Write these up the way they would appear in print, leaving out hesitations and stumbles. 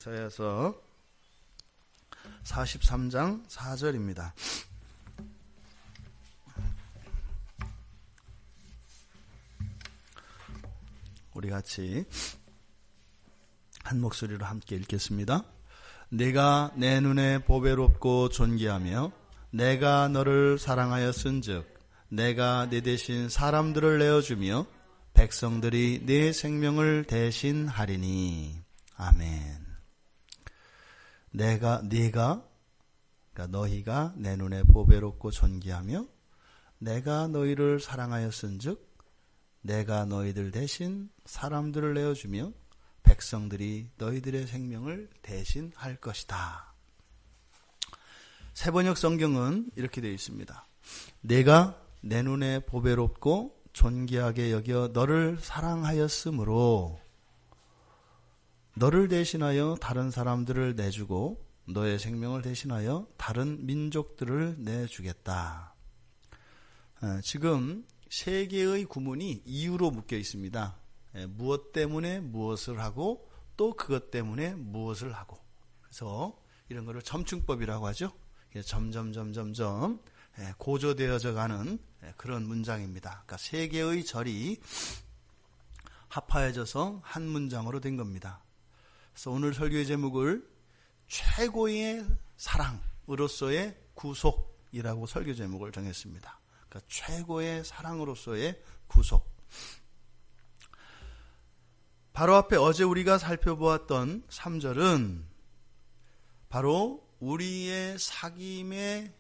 이사야서 43장 4절입니다. 우리 같이 한 목소리로 함께 읽겠습니다. 내가 내 눈에 보배롭고 존귀하며 내가 너를 사랑하였은즉 내가 네 대신 사람들을 내어주며 백성들이 네 생명을 대신하리니. 아멘. 그러니까 너희가 내 눈에 보배롭고 존귀하며 내가 너희를 사랑하였은즉 내가 너희들 대신 사람들을 내어주며 백성들이 너희들의 생명을 대신할 것이다. 세번역 성경은 이렇게 되어 있습니다. 내가 내 눈에 보배롭고 존귀하게 여겨 너를 사랑하였으므로 너를 대신하여 다른 사람들을 내주고 너의 생명을 대신하여 다른 민족들을 내주겠다. 지금 세 개의 구문이 이유로 묶여 있습니다. 무엇 때문에 무엇을 하고 또 그것 때문에 무엇을 하고. 그래서 이런 거를 점층법이라고 하죠. 점점 고조되어져 가는 그런 문장입니다. 그러니까 세 개의 절이 합하여져서 한 문장으로 된 겁니다. 그래서 오늘 설교의 제목을 최고의 사랑으로서의 구속이라고 설교 제목을 정했습니다. 그러니까 최고의 사랑으로서의 구속. 바로 앞에 어제 우리가 살펴보았던 3절은 바로 우리의 사귐의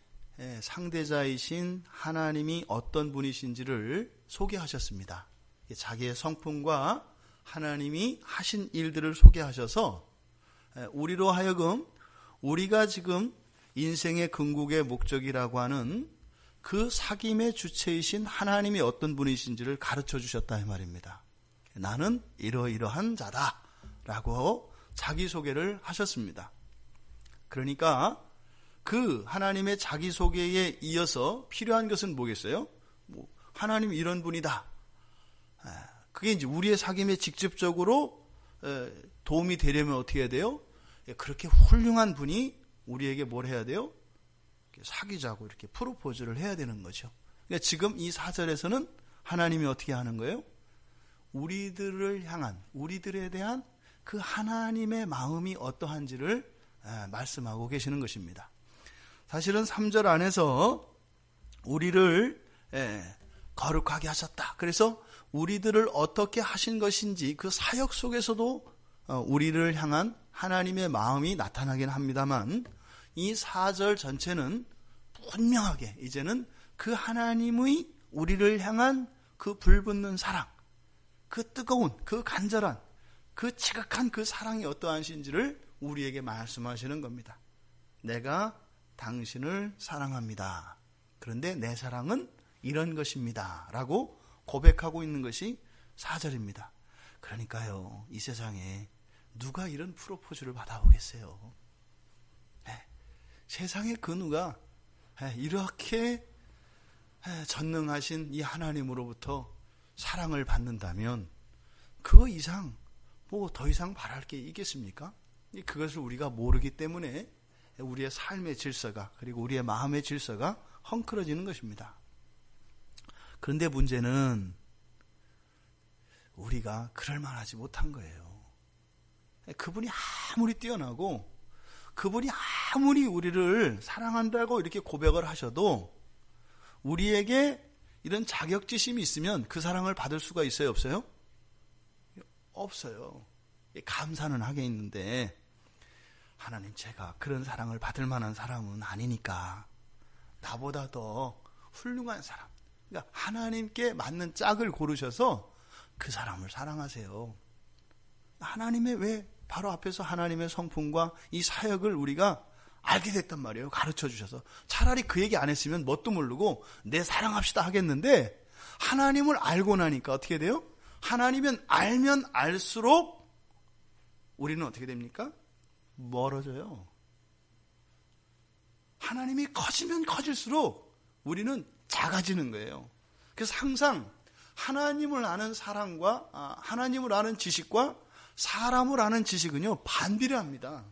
상대자이신 하나님이 어떤 분이신지를 소개하셨습니다. 자기의 성품과 하나님이 하신 일들을 소개하셔서 우리로 하여금 우리가 지금 인생의 궁극의 목적이라고 하는 그 사귐의 주체이신 하나님이 어떤 분이신지를 가르쳐 주셨다 이 말입니다. 나는 이러이러한 자다 라고 자기소개를 하셨습니다. 그러니까 그 하나님의 자기소개에 이어서 필요한 것은 뭐겠어요? 하나님 이런 분이다. 그게 이제 우리의 사귐에 직접적으로 도움이 되려면 어떻게 해야 돼요? 그렇게 훌륭한 분이 우리에게 뭘 해야 돼요? 사귀자고 이렇게 프로포즈를 해야 되는 거죠. 그러니까 지금 이 4절에서는 하나님이 어떻게 하는 거예요? 우리들을 향한, 우리들에 대한 그 하나님의 마음이 어떠한지를 말씀하고 계시는 것입니다. 사실은 3절 안에서 우리를 거룩하게 하셨다. 그래서 우리들을 어떻게 하신 것인지 그 사역 속에서도 우리를 향한 하나님의 마음이 나타나긴 합니다만 이 4절 전체는 분명하게 이제는 그 하나님의 우리를 향한 그 불붙는 사랑, 그 뜨거운, 그 간절한, 그 지극한 그 사랑이 어떠하신지를 우리에게 말씀하시는 겁니다. 내가 당신을 사랑합니다. 그런데 내 사랑은 이런 것입니다. 라고 고백하고 있는 것이 4절입니다. 그러니까요, 이 세상에 누가 이런 프로포즈를 받아보겠어요? 세상에 그 누가 이렇게 전능하신 이 하나님으로부터 사랑을 받는다면 그 이상 더 이상 바랄 게 있겠습니까? 그것을 우리가 모르기 때문에 우리의 삶의 질서가 그리고 우리의 마음의 질서가 헝클어지는 것입니다. 그런데 문제는 우리가 그럴 만하지 못한 거예요. 그분이 아무리 뛰어나고 그분이 아무리 우리를 사랑한다고 이렇게 고백을 하셔도 우리에게 이런 자격지심이 있으면 그 사랑을 받을 수가 있어요? 없어요? 없어요. 감사는 하겠는데 하나님, 제가 그런 사랑을 받을 만한 사람은 아니니까 나보다 더 훌륭한 사람, 그러니까 하나님께 맞는 짝을 고르셔서 그 사람을 사랑하세요. 하나님의 왜 바로 앞에서 하나님의 성품과 이 사역을 우리가 알게 됐단 말이에요. 가르쳐 주셔서. 차라리 그 얘기 안 했으면 뭣도 모르고 내 사랑합시다 하겠는데 하나님을 알고 나니까 어떻게 돼요? 하나님은 알면 알수록 우리는 어떻게 됩니까? 멀어져요. 하나님이 커지면 커질수록 우리는 작아지는 거예요. 그래서 항상 하나님을 아는 사랑과 하나님을 아는 지식과 사람을 아는 지식은요, 반비례합니다.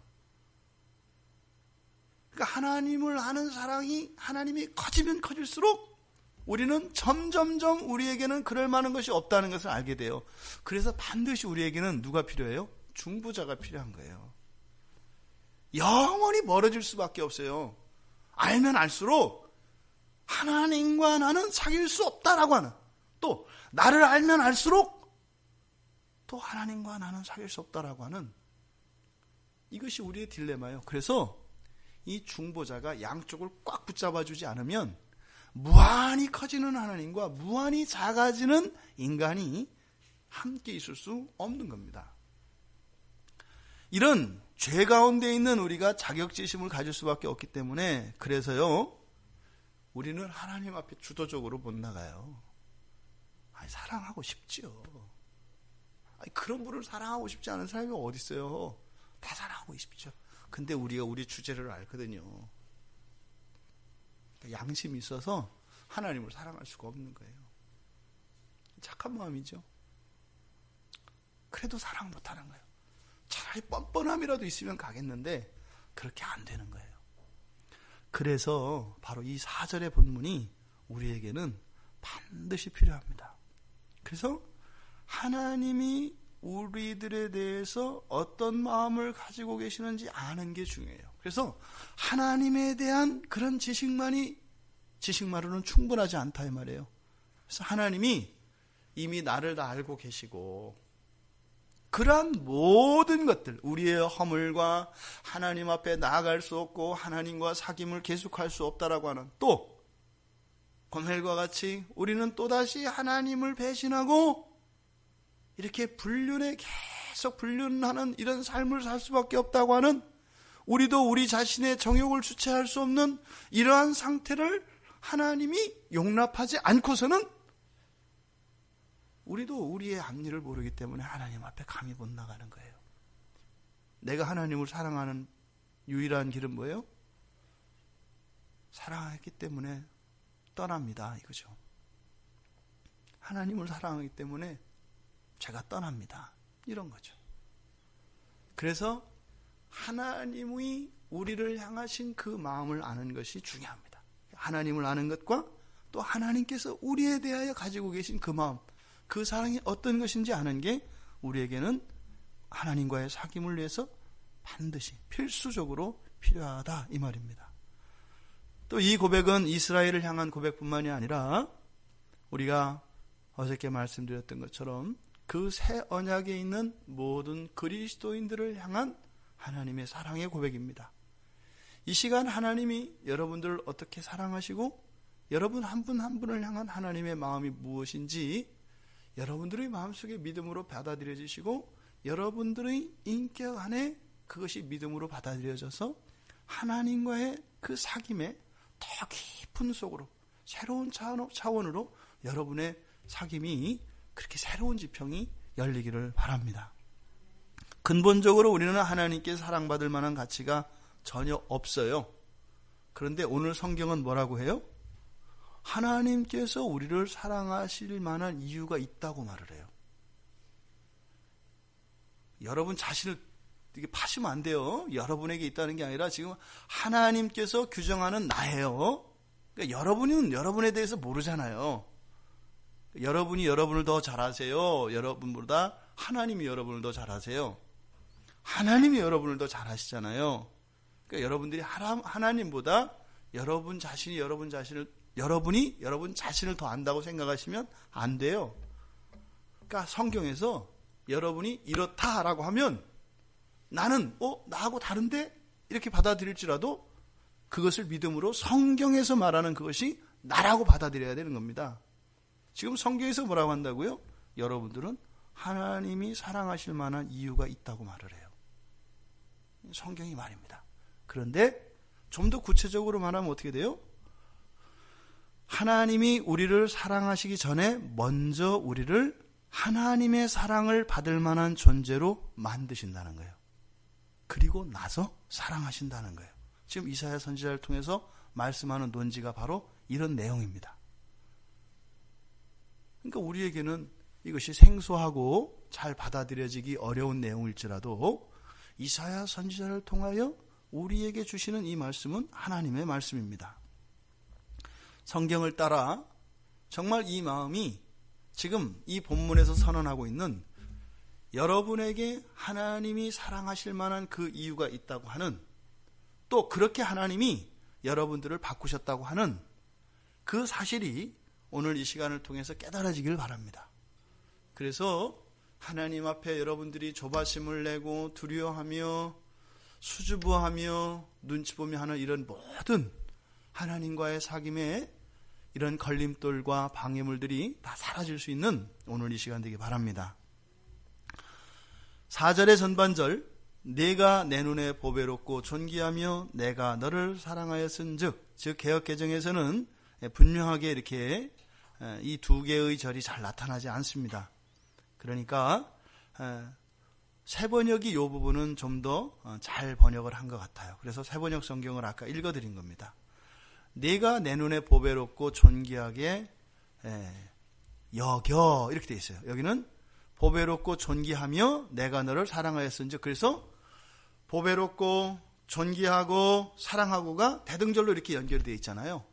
그러니까 하나님을 아는 사랑이 하나님이 커지면 커질수록 우리는 점점점 우리에게는 그럴 만한 것이 없다는 것을 알게 돼요. 그래서 반드시 우리에게는 누가 필요해요? 중보자가 필요한 거예요. 영원히 멀어질 수밖에 없어요. 알면 알수록 하나님과 나는 사귈 수 없다라고 하는, 또 나를 알면 알수록 또 하나님과 나는 사귈 수 없다라고 하는, 이것이 우리의 딜레마예요. 그래서 이 중보자가 양쪽을 꽉 붙잡아주지 않으면 무한히 커지는 하나님과 무한히 작아지는 인간이 함께 있을 수 없는 겁니다. 이런 죄 가운데 있는 우리가 자격지심을 가질 수밖에 없기 때문에, 그래서요, 우리는 하나님 앞에 주도적으로 못 나가요. 사랑하고 싶지요. 그런 분을 사랑하고 싶지 않은 사람이 어디 있어요? 다 사랑하고 싶죠. 근데 우리가 우리 주제를 알거든요. 양심이 있어서 하나님을 사랑할 수가 없는 거예요. 착한 마음이죠. 그래도 사랑 못하는 거예요. 차라리 뻔뻔함이라도 있으면 가겠는데 그렇게 안 되는 거예요. 그래서 바로 이 4절의 본문이 우리에게는 반드시 필요합니다. 그래서 하나님이 우리들에 대해서 어떤 마음을 가지고 계시는지 아는 게 중요해요. 그래서 하나님에 대한 그런 지식만으로는 충분하지 않다 이 말이에요. 그래서 하나님이 이미 나를 다 알고 계시고, 그러한 모든 것들, 우리의 허물과 하나님 앞에 나아갈 수 없고 하나님과 사귐을 계속할 수 없다라고 하는, 또 고멜과 같이 우리는 또다시 하나님을 배신하고 이렇게 계속 불륜하는 이런 삶을 살 수밖에 없다고 하는, 우리도 우리 자신의 정욕을 주체할 수 없는 이러한 상태를 하나님이 용납하지 않고서는 우리도 우리의 앞일을 모르기 때문에 하나님 앞에 감히 못 나가는 거예요. 내가 하나님을 사랑하는 유일한 길은 뭐예요? 사랑했기 때문에 떠납니다, 이거죠. 하나님을 사랑하기 때문에 제가 떠납니다, 이런 거죠. 그래서 하나님이 우리를 향하신 그 마음을 아는 것이 중요합니다. 하나님을 아는 것과 또 하나님께서 우리에 대하여 가지고 계신 그 마음, 그 사랑이 어떤 것인지 아는 게 우리에게는 하나님과의 사귐을 위해서 반드시 필수적으로 필요하다 이 말입니다. 또 이 고백은 이스라엘을 향한 고백뿐만이 아니라 우리가 어저께 말씀드렸던 것처럼 그 새 언약에 있는 모든 그리스도인들을 향한 하나님의 사랑의 고백입니다. 이 시간 하나님이 여러분들을 어떻게 사랑하시고 여러분 한 분 한 분을 향한 하나님의 마음이 무엇인지 여러분들의 마음속에 믿음으로 받아들여지시고 여러분들의 인격 안에 그것이 믿음으로 받아들여져서 하나님과의 그 사귐에 더 깊은 속으로 새로운 차원으로 여러분의 사귐이 그렇게 새로운 지평이 열리기를 바랍니다. 근본적으로 우리는 하나님께 사랑받을 만한 가치가 전혀 없어요. 그런데 오늘 성경은 뭐라고 해요? 하나님께서 우리를 사랑하실 만한 이유가 있다고 말을 해요. 여러분 자신을 이게 파시면 안 돼요. 여러분에게 있다는 게 아니라 지금 하나님께서 규정하는 나예요. 그러니까 여러분은 여러분에 대해서 모르잖아요. 여러분이 여러분을 더 잘 아세요. 여러분보다 하나님이 여러분을 더 잘 아세요. 하나님이 여러분을 더 잘 아시잖아요. 그러니까 여러분들이 하나님보다 여러분 자신이 여러분이 여러분 자신을 더 안다고 생각하시면 안 돼요. 그러니까 성경에서 여러분이 이렇다라고 하면 나는 나하고 다른데 이렇게 받아들일지라도 그것을 믿음으로 성경에서 말하는 그것이 나라고 받아들여야 되는 겁니다. 지금 성경에서 뭐라고 한다고요? 여러분들은 하나님이 사랑하실 만한 이유가 있다고 말을 해요. 성경이 말입니다. 그런데 좀 더 구체적으로 말하면 어떻게 돼요? 하나님이 우리를 사랑하시기 전에 먼저 우리를 하나님의 사랑을 받을 만한 존재로 만드신다는 거예요. 그리고 나서 사랑하신다는 거예요. 지금 이사야 선지자를 통해서 말씀하는 논지가 바로 이런 내용입니다. 그러니까 우리에게는 이것이 생소하고 잘 받아들여지기 어려운 내용일지라도 이사야 선지자를 통하여 우리에게 주시는 이 말씀은 하나님의 말씀입니다. 성경을 따라 정말 이 마음이 지금 이 본문에서 선언하고 있는 여러분에게 하나님이 사랑하실 만한 그 이유가 있다고 하는, 또 그렇게 하나님이 여러분들을 바꾸셨다고 하는 그 사실이 오늘 이 시간을 통해서 깨달아지길 바랍니다. 그래서 하나님 앞에 여러분들이 조바심을 내고 두려워하며 수줍어하며 눈치 보며 하는 이런 모든 하나님과의 사귐에 이런 걸림돌과 방해물들이 다 사라질 수 있는 오늘 이 시간 되기 바랍니다. 4절의 전반절, 내가 내 눈에 보배롭고 존귀하며 내가 너를 사랑하였은즉, 즉 개역개정에서는 분명하게 이렇게 이 두 개의 절이 잘 나타나지 않습니다. 그러니까 새번역이 이 부분은 좀 더 잘 번역을 한 것 같아요. 그래서 새번역 성경을 아까 읽어드린 겁니다. 내가 내 눈에 보배롭고 존귀하게 여겨, 이렇게 되어 있어요. 여기는 보배롭고 존귀하며 내가 너를 사랑하였은즉, 그래서 보배롭고 존귀하고 사랑하고가 대등절로 이렇게 연결되어 있잖아요.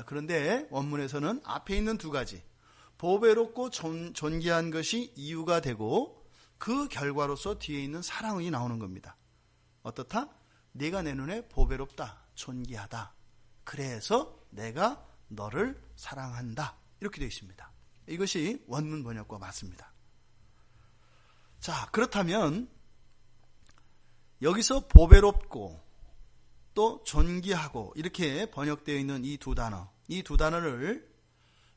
그런데 원문에서는 앞에 있는 두 가지, 보배롭고 존귀한 것이 이유가 되고 그 결과로서 뒤에 있는 사랑이 나오는 겁니다. 어떻다? 내가 내 눈에 보배롭다, 존귀하다, 그래서 내가 너를 사랑한다, 이렇게 되어 있습니다. 이것이 원문 번역과 맞습니다. 자, 그렇다면 여기서 보배롭고 또 존귀하고 이렇게 번역되어 있는 이 두 단어, 이 두 단어를,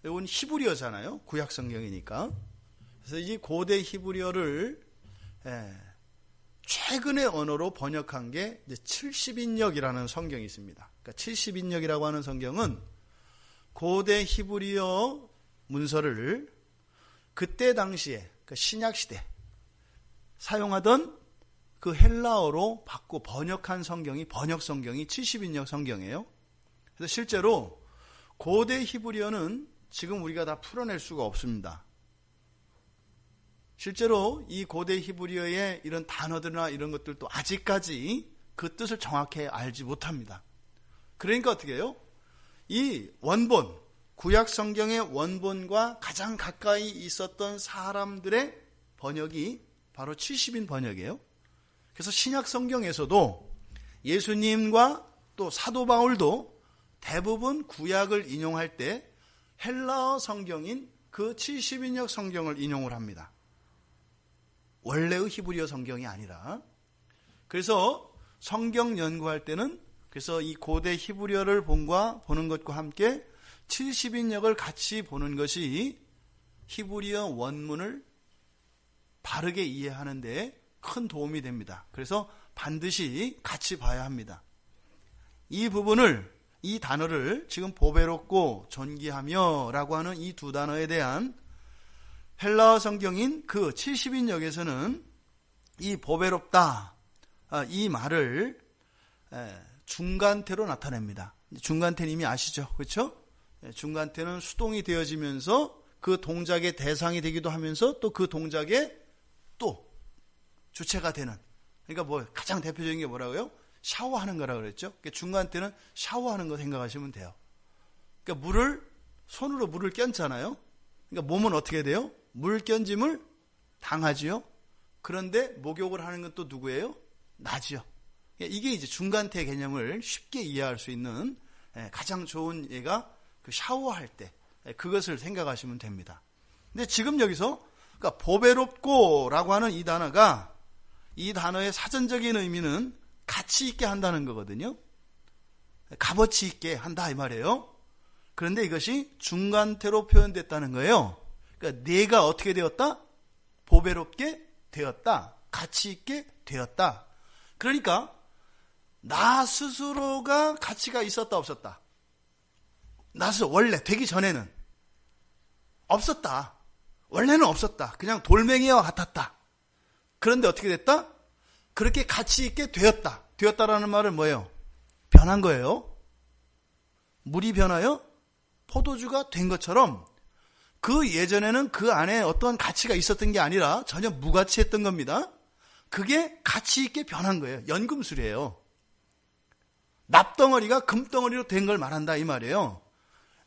이건 히브리어잖아요. 구약 성경이니까. 그래서 이 고대 히브리어를 최근의 언어로 번역한 게 70인역이라는 성경이 있습니다. 그러니까 70인역이라고 하는 성경은 고대 히브리어 문서를 그때 당시에, 그러니까 신약시대 사용하던 그 헬라어로 바꿔 번역한 성경이, 번역 성경이 70인역 성경이에요. 그래서 실제로 고대 히브리어는 지금 우리가 다 풀어낼 수가 없습니다. 실제로 이 고대 히브리어의 이런 단어들이나 이런 것들도 아직까지 그 뜻을 정확히 알지 못합니다. 그러니까 어떻게 해요? 이 원본, 구약 성경의 원본과 가장 가까이 있었던 사람들의 번역이 바로 70인 번역이에요. 그래서 신약 성경에서도 예수님과 또 사도 바울도 대부분 구약을 인용할 때 헬라어 성경인 그 70인역 성경을 인용을 합니다. 원래의 히브리어 성경이 아니라. 그래서 성경 연구할 때는, 그래서 이 고대 히브리어를 보는 것과 함께 70인역을 같이 보는 것이 히브리어 원문을 바르게 이해하는 데 큰 도움이 됩니다. 그래서 반드시 같이 봐야 합니다. 이 부분을, 이 단어를 지금 보배롭고 존귀하며 라고 하는 이 두 단어에 대한 헬라어 성경인 그 70인역에서는 이 보배롭다, 이 말을 중간태로 나타냅니다. 중간태는 이미 아시죠? 그렇죠? 중간태는 수동이 되어지면서 그 동작의 대상이 되기도 하면서 또 그 동작의 또 주체가 되는, 그러니까 뭐 가장 대표적인 게 뭐라고요? 샤워하는 거라고 그랬죠? 그러니까 중간태는 샤워하는 거 생각하시면 돼요. 그러니까 손으로 물을 껴잖아요. 그러니까 몸은 어떻게 돼요? 물 견짐을 당하지요. 그런데 목욕을 하는 건 또 누구예요? 나지요. 이게 이제 중간태 개념을 쉽게 이해할 수 있는 가장 좋은 예가 그 샤워할 때 그것을 생각하시면 됩니다. 근데 지금 여기서 그러니까 보배롭고라고 하는 이 단어가, 이 단어의 사전적인 의미는 가치 있게 한다는 거거든요. 값어치 있게 한다 이 말이에요. 그런데 이것이 중간태로 표현됐다는 거예요. 그러니까 내가 어떻게 되었다? 보배롭게 되었다. 가치 있게 되었다. 그러니까 나 스스로가 가치가 있었다 없었다? 나 스스로 원래 되기 전에는 없었다. 원래는 없었다. 그냥 돌멩이와 같았다. 그런데 어떻게 됐다? 그렇게 가치 있게 되었다. 되었다라는 말은 뭐예요? 변한 거예요. 물이 변하여 포도주가 된 것처럼 그 예전에는 그 안에 어떤 가치가 있었던 게 아니라 전혀 무가치했던 겁니다. 그게 가치 있게 변한 거예요. 연금술이에요. 납덩어리가 금덩어리로 된 걸 말한다 이 말이에요.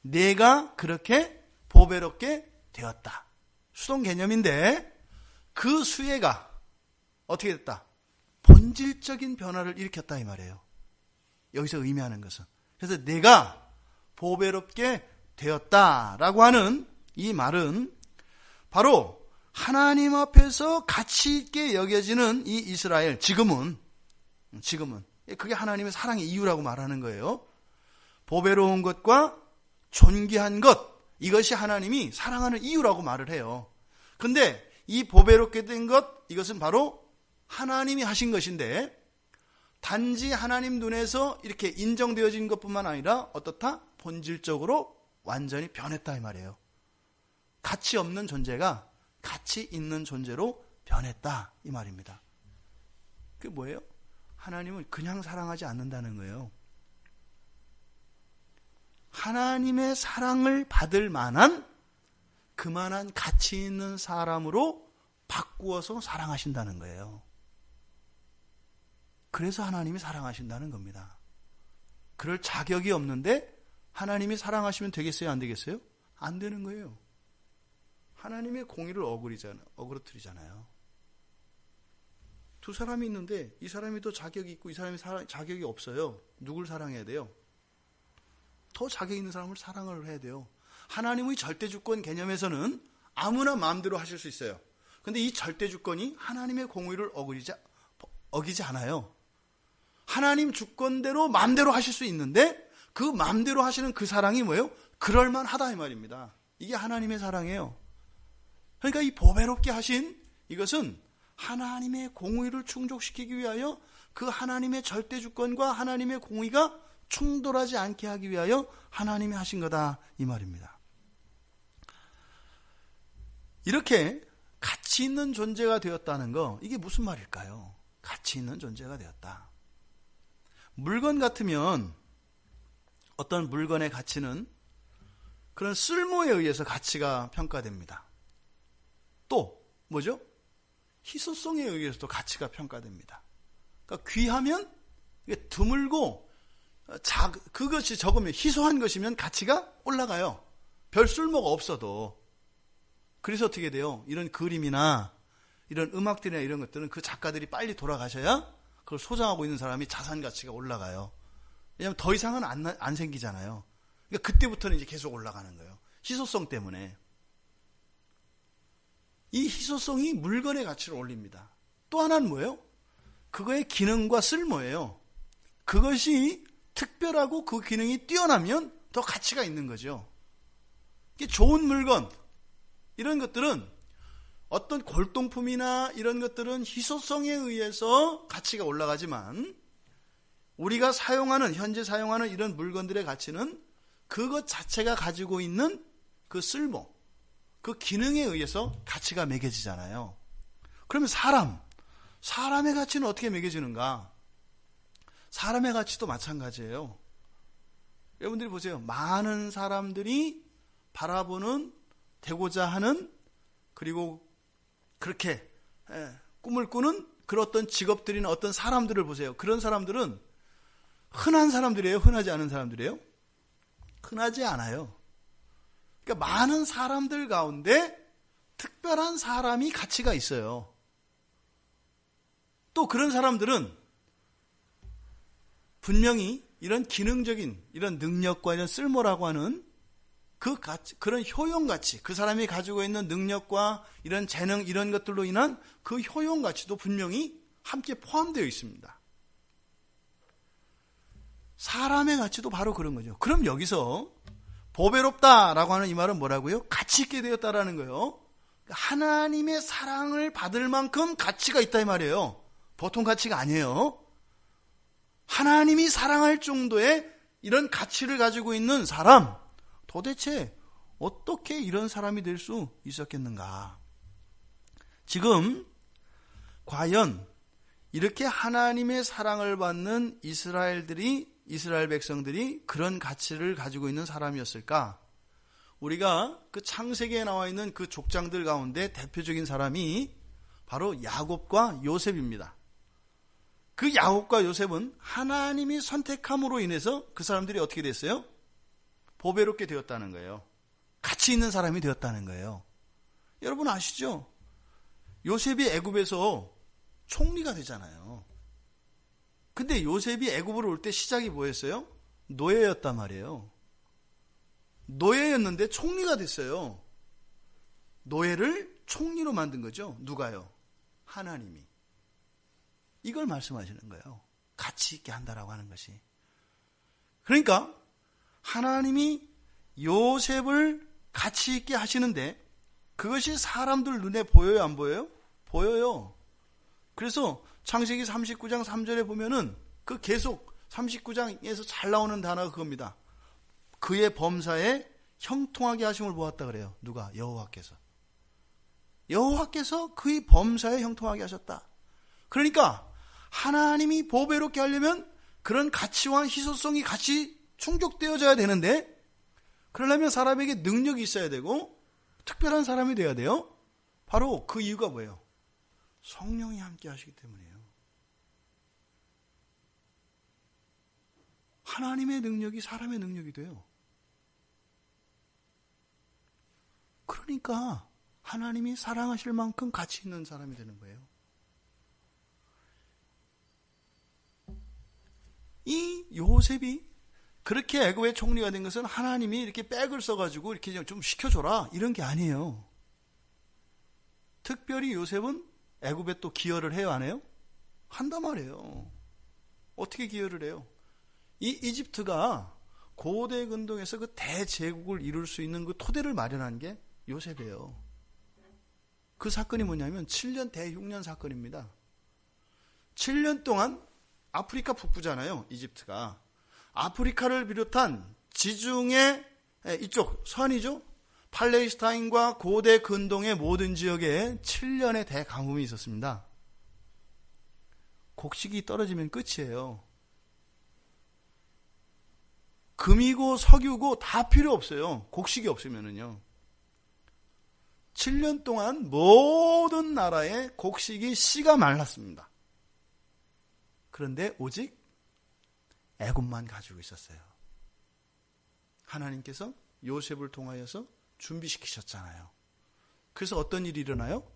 내가 그렇게 보배롭게 되었다. 수동 개념인데 그 수혜가 어떻게 됐다? 본질적인 변화를 일으켰다 이 말이에요. 여기서 의미하는 것은. 그래서 내가 보배롭게 되었다라고 하는 이 말은 바로 하나님 앞에서 가치 있게 여겨지는 이 이스라엘, 지금은 그게 하나님의 사랑의 이유라고 말하는 거예요. 보배로운 것과 존귀한 것, 이것이 하나님이 사랑하는 이유라고 말을 해요. 근데 이 보배롭게 된 것, 이것은 바로 하나님이 하신 것인데 단지 하나님 눈에서 이렇게 인정되어진 것뿐만 아니라 어떻다? 본질적으로 완전히 변했다 이 말이에요. 가치 없는 존재가 가치 있는 존재로 변했다 이 말입니다. 그게 뭐예요? 하나님은 그냥 사랑하지 않는다는 거예요. 하나님의 사랑을 받을 만한 그만한 가치 있는 사람으로 바꾸어서 사랑하신다는 거예요. 그래서 하나님이 사랑하신다는 겁니다. 그럴 자격이 없는데 하나님이 사랑하시면 되겠어요? 안 되겠어요? 안 되는 거예요. 하나님의 공의를 어그러뜨리잖아요. 두 사람이 있는데 이 사람이 더 자격이 있고 이 사람이 자격이 없어요. 누굴 사랑해야 돼요? 더 자격 있는 사람을 사랑을 해야 돼요. 하나님의 절대주권 개념에서는 아무나 마음대로 하실 수 있어요. 근데 이 절대주권이 하나님의 공의를 어기지 않아요. 하나님 주권대로 마음대로 하실 수 있는데 그 마음대로 하시는 그 사랑이 뭐예요? 그럴만하다 이 말입니다. 이게 하나님의 사랑이에요. 그러니까 이 보배롭게 하신 이것은 하나님의 공의를 충족시키기 위하여 그 하나님의 절대주권과 하나님의 공의가 충돌하지 않게 하기 위하여 하나님이 하신 거다 이 말입니다. 이렇게 가치 있는 존재가 되었다는 거, 이게 무슨 말일까요? 가치 있는 존재가 되었다. 물건 같으면 어떤 물건의 가치는 그런 쓸모에 의해서 가치가 평가됩니다. 또 뭐죠? 희소성에 의해서도 가치가 평가됩니다. 그러니까 귀하면 이게 드물고 그것이 적으면 희소한 것이면 가치가 올라가요. 별 쓸모가 없어도. 그래서 어떻게 돼요? 이런 그림이나 이런 음악들이나 이런 것들은 그 작가들이 빨리 돌아가셔야 그걸 소장하고 있는 사람이 자산 가치가 올라가요. 왜냐하면 더 이상은 안 생기잖아요. 그러니까 그때부터는 이제 계속 올라가는 거예요. 희소성 때문에. 이 희소성이 물건의 가치를 올립니다. 또 하나는 뭐예요? 그거의 기능과 쓸모예요. 그것이 특별하고 그 기능이 뛰어나면 더 가치가 있는 거죠. 이게 좋은 물건, 이런 것들은 어떤 골동품이나 이런 것들은 희소성에 의해서 가치가 올라가지만 우리가 현재 사용하는 이런 물건들의 가치는 그것 자체가 가지고 있는 그 쓸모, 그 기능에 의해서 가치가 매겨지잖아요. 그러면 사람의 가치는 어떻게 매겨지는가? 사람의 가치도 마찬가지예요. 여러분들이 보세요. 많은 사람들이 바라보는, 되고자 하는, 그리고 그렇게 꿈을 꾸는 그런 어떤 직업들이나 어떤 사람들을 보세요. 그런 사람들은 흔한 사람들이에요? 흔하지 않은 사람들이에요? 흔하지 않아요. 그러니까 많은 사람들 가운데 특별한 사람이 가치가 있어요. 또 그런 사람들은 분명히 이런 기능적인 이런 능력과 이런 쓸모라고 하는 그 가치, 그런 효용 가치, 그 사람이 가지고 있는 능력과 이런 재능 이런 것들로 인한 그 효용 가치도 분명히 함께 포함되어 있습니다. 사람의 가치도 바로 그런 거죠. 그럼 여기서 보배롭다라고 하는 이 말은 뭐라고요? 가치 있게 되었다라는 거예요. 하나님의 사랑을 받을 만큼 가치가 있다 이 말이에요. 보통 가치가 아니에요. 하나님이 사랑할 정도의 이런 가치를 가지고 있는 사람, 도대체 어떻게 이런 사람이 될 수 있었겠는가? 지금 과연 이렇게 하나님의 사랑을 받는 이스라엘 백성들이 그런 가치를 가지고 있는 사람이었을까? 우리가 그 창세기에 나와 있는 그 족장들 가운데 대표적인 사람이 바로 야곱과 요셉입니다. 그 야곱과 요셉은 하나님이 선택함으로 인해서 그 사람들이 어떻게 됐어요? 보배롭게 되었다는 거예요. 가치 있는 사람이 되었다는 거예요. 여러분 아시죠? 요셉이 애굽에서 총리가 되잖아요. 근데 요셉이 애굽으로 올 때 시작이 뭐였어요? 노예였단 말이에요. 노예였는데 총리가 됐어요. 노예를 총리로 만든 거죠. 누가요? 하나님이. 이걸 말씀하시는 거예요. 가치 있게 한다라고 하는 것이. 그러니까 하나님이 요셉을 가치 있게 하시는데 그것이 사람들 눈에 보여요, 안 보여요? 보여요. 그래서 창세기 39장 3절에 보면은 그 계속 39장에서 잘 나오는 단어가 그겁니다. 그의 범사에 형통하게 하심을 보았다 그래요. 누가? 여호와께서. 여호와께서 그의 범사에 형통하게 하셨다. 그러니까 하나님이 보배롭게 하려면 그런 가치와 희소성이 같이 충족되어져야 되는데, 그러려면 사람에게 능력이 있어야 되고 특별한 사람이 되어야 돼요. 바로 그 이유가 뭐예요? 성령이 함께 하시기 때문이에요. 하나님의 능력이 사람의 능력이 돼요. 그러니까 하나님이 사랑하실 만큼 가치 있는 사람이 되는 거예요. 이 요셉이 그렇게 애굽의 총리가 된 것은 하나님이 이렇게 백을 써가지고 이렇게 좀 시켜줘라 이런 게 아니에요. 특별히 요셉은 애굽에 또 기여를 해요, 안 해요? 한단 말이에요. 어떻게 기여를 해요? 이 이집트가 고대 근동에서 그 대제국을 이룰 수 있는 그 토대를 마련한 게 요셉이에요. 그 사건이 뭐냐면 7년 대흉년 사건입니다. 7년 동안 아프리카 북부잖아요, 이집트가. 아프리카를 비롯한 지중해 이쪽 서안이죠. 팔레스타인과 고대 근동의 모든 지역에 7년의 대가뭄이 있었습니다. 곡식이 떨어지면 끝이에요. 금이고 석유고 다 필요 없어요. 곡식이 없으면은요. 7년 동안 모든 나라의 곡식이 씨가 말랐습니다. 그런데 오직 애굽만 가지고 있었어요. 하나님께서 요셉을 통하여서 준비시키셨잖아요. 그래서 어떤 일이 일어나요?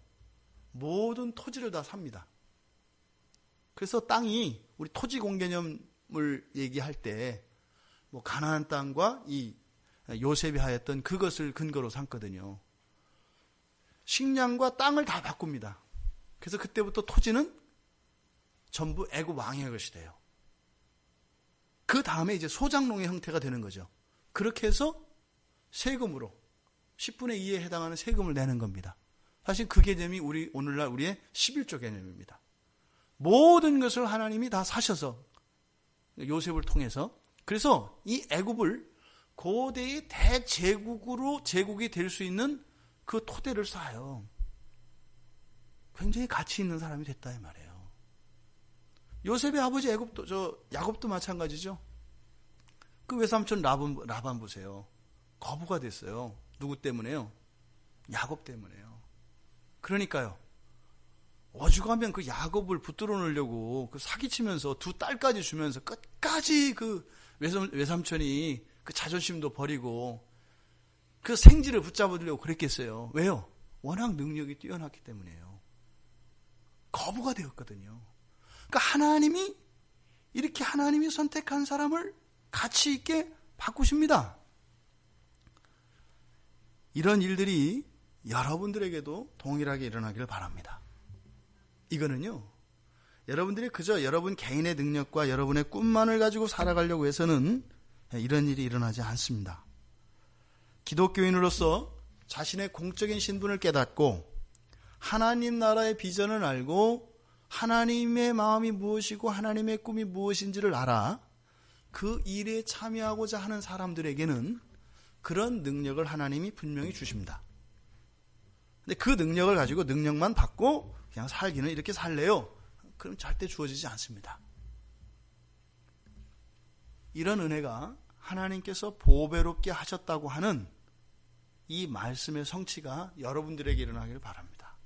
모든 토지를 다 삽니다. 그래서 땅이, 우리 토지 공개념을 얘기할 때 뭐 가나안 땅과 이 요셉이 하였던 그것을 근거로 삼거든요. 식량과 땅을 다 바꿉니다. 그래서 그때부터 토지는 전부 애굽 왕의 것이 돼요. 그 다음에 이제 소장농의 형태가 되는 거죠. 그렇게 해서 세금으로 10분의 2에 해당하는 세금을 내는 겁니다. 사실 그 개념이 오늘날 우리의 11조 개념입니다. 모든 것을 하나님이 다 사셔서 요셉을 통해서, 그래서 이 애굽을 고대의 제국이 될 수 있는 그 토대를 쌓아요. 굉장히 가치 있는 사람이 됐다 이 말이에요. 요셉의 아버지 야곱도 마찬가지죠. 그 외삼촌 라반 보세요. 거부가 됐어요. 누구 때문에요? 야곱 때문에요. 그러니까요. 오죽하면 그 야곱을 붙들어 놓으려고 그 사기치면서 두 딸까지 주면서 끝까지 그 외삼촌이 그 자존심도 버리고 그 생지를 붙잡으려고 그랬겠어요. 왜요? 워낙 능력이 뛰어났기 때문이에요. 거부가 되었거든요. 그러니까 하나님이 선택한 사람을 가치 있게 바꾸십니다. 이런 일들이 여러분들에게도 동일하게 일어나기를 바랍니다. 이거는요, 여러분들이 그저 여러분 개인의 능력과 여러분의 꿈만을 가지고 살아가려고 해서는 이런 일이 일어나지 않습니다. 기독교인으로서 자신의 공적인 신분을 깨닫고 하나님 나라의 비전을 알고 하나님의 마음이 무엇이고 하나님의 꿈이 무엇인지를 알아 그 일에 참여하고자 하는 사람들에게는 그런 능력을 하나님이 분명히 주십니다. 근데 그 능력을 가지고 능력만 받고 그냥 살기는 이렇게 살래요? 그럼 절대 주어지지 않습니다. 이런 은혜가 하나님께서 보배롭게 하셨다고 하는 이 말씀의 성취가 여러분들에게 일어나기를 바랍니다.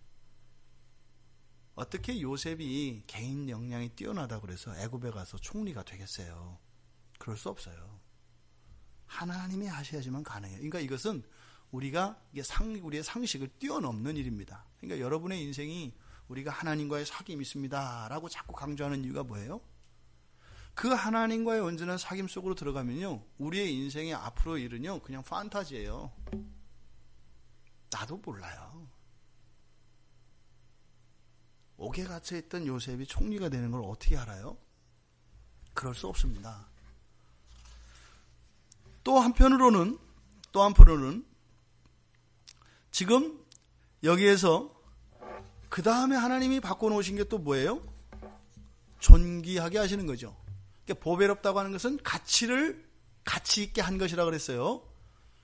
어떻게 요셉이 개인 역량이 뛰어나다고 그래서 애굽에 가서 총리가 되겠어요? 그럴 수 없어요. 하나님이 하셔야지만 가능해요. 그러니까 이것은 우리의 상식을 뛰어넘는 일입니다. 그러니까 여러분의 인생이 우리가 하나님과의 사귐이 있습니다 라고 자꾸 강조하는 이유가 뭐예요? 그 하나님과의 온전한 사귐 속으로 들어가면요, 우리의 인생의 앞으로 일은요 그냥 판타지예요. 나도 몰라요. 옥에 갇혀있던 요셉이 총리가 되는 걸 어떻게 알아요? 그럴 수 없습니다. 또 한편으로는 지금 여기에서 그 다음에 하나님이 바꿔놓으신 게 또 뭐예요? 존귀하게 하시는 거죠. 그러니까 보배롭다고 하는 것은 가치 있게 한 것이라고 그랬어요.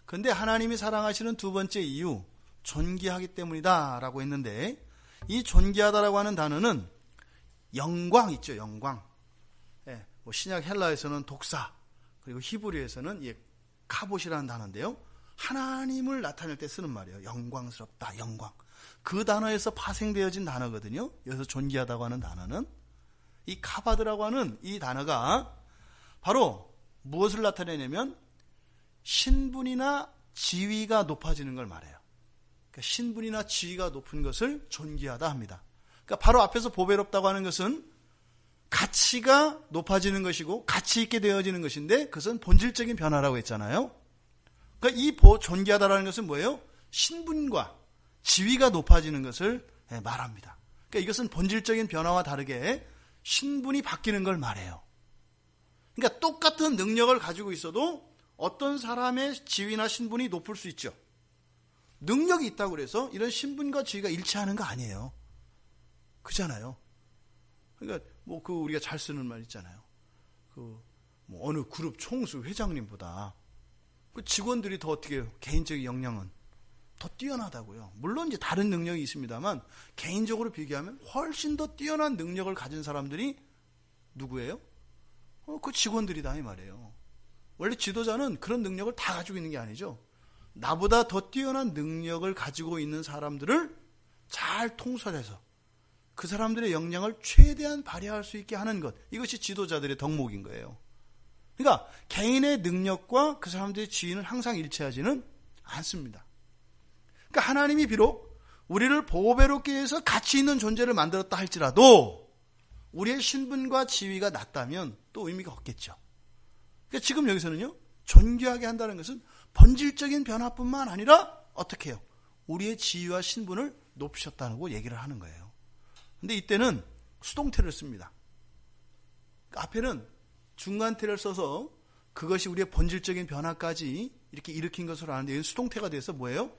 그런데 하나님이 사랑하시는 두 번째 이유, 존귀하기 때문이다 라고 했는데, 이 존귀하다라고 하는 단어는 영광 있죠. 영광. 예, 신약 헬라에서는 독사, 그리고 히브리에서는 카봇이라는 단어인데요, 하나님을 나타낼 때 쓰는 말이에요. 영광스럽다, 영광. 그 단어에서 파생되어진 단어거든요. 여기서 존귀하다고 하는 단어는 이 카바드라고 하는 이 단어가 바로 무엇을 나타내냐면 신분이나 지위가 높아지는 걸 말해요. 그러니까 신분이나 지위가 높은 것을 존귀하다 합니다. 그러니까 바로 앞에서 보배롭다고 하는 것은 가치가 높아지는 것이고 가치 있게 되어지는 것인데, 그것은 본질적인 변화라고 했잖아요. 그러니까 이 존귀하다라는 것은 뭐예요? 신분과 지위가 높아지는 것을 말합니다. 그러니까 이것은 본질적인 변화와 다르게 신분이 바뀌는 걸 말해요. 그러니까 똑같은 능력을 가지고 있어도 어떤 사람의 지위나 신분이 높을 수 있죠. 능력이 있다고 그래서 이런 신분과 지위가 일치하는 거 아니에요. 그잖아요. 그러니까 우리가 잘 쓰는 말 있잖아요. 어느 그룹 총수 회장님보다 그 직원들이 더 어떻게 해요? 개인적인 역량은 더 뛰어나다고요. 물론 이제 다른 능력이 있습니다만 개인적으로 비교하면 훨씬 더 뛰어난 능력을 가진 사람들이 누구예요? 그 직원들이다 이 말이에요. 원래 지도자는 그런 능력을 다 가지고 있는 게 아니죠. 나보다 더 뛰어난 능력을 가지고 있는 사람들을 잘 통솔해서 그 사람들의 역량을 최대한 발휘할 수 있게 하는 것, 이것이 지도자들의 덕목인 거예요. 그러니까 개인의 능력과 그 사람들의 지위는 항상 일치하지는 않습니다. 그러니까 하나님이 비록 우리를 보배롭게 해서 가치 있는 존재를 만들었다 할지라도 우리의 신분과 지위가 낮다면 또 의미가 없겠죠. 그러니까 지금 여기서는요, 존귀하게 한다는 것은 본질적인 변화뿐만 아니라 어떻게 해요? 우리의 지위와 신분을 높이셨다고 얘기를 하는 거예요. 근데 이때는 수동태를 씁니다. 앞에는 중간태를 써서 그것이 우리의 본질적인 변화까지 이렇게 일으킨 것으로 아는데, 여기는 수동태가 돼서 뭐예요?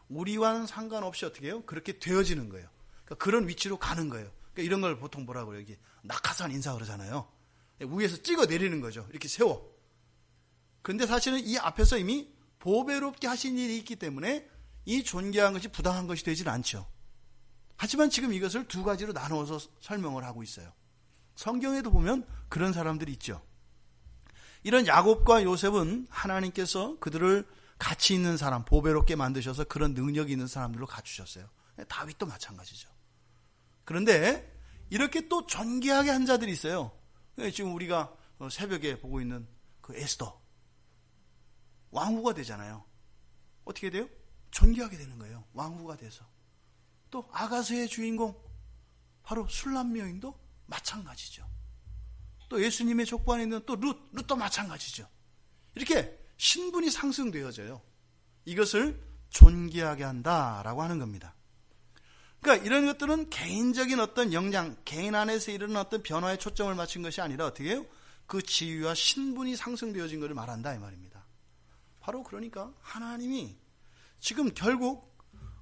우리와는 상관없이 어떻게 해요? 그렇게 되어지는 거예요. 그러니까 그런 위치로 가는 거예요. 그러니까 이런 걸 보통 뭐라고 그래요? 낙하산 인사 그러잖아요. 위에서 찍어 내리는 거죠. 이렇게 세워. 근데 사실은 이 앞에서 이미 보배롭게 하신 일이 있기 때문에 이 존귀한 것이 부당한 것이 되질 않죠. 하지만 지금 이것을 두 가지로 나누어서 설명을 하고 있어요. 성경에도 보면 그런 사람들이 있죠. 이런 야곱과 요셉은 하나님께서 그들을 가치 있는 사람, 보배롭게 만드셔서 그런 능력이 있는 사람들로 갖추셨어요. 다윗도 마찬가지죠. 그런데 이렇게 또 존귀하게 한 자들이 있어요. 지금 우리가 새벽에 보고 있는 그 에스더, 왕후가 되잖아요. 어떻게 돼요? 존귀하게 되는 거예요. 왕후가 돼서. 또 아가서의 주인공 바로 술람 여인도 마찬가지죠. 또 예수님의 족보 안에 있는 또 룻도 마찬가지죠. 이렇게 신분이 상승되어져요. 이것을 존귀하게 한다라고 하는 겁니다. 그러니까 이런 것들은 개인적인 어떤 역량, 개인 안에서 이르는 어떤 변화에 초점을 맞춘 것이 아니라 어떻게 해요? 그 지위와 신분이 상승되어진 것을 말한다 이 말입니다. 바로 그러니까 하나님이 지금 결국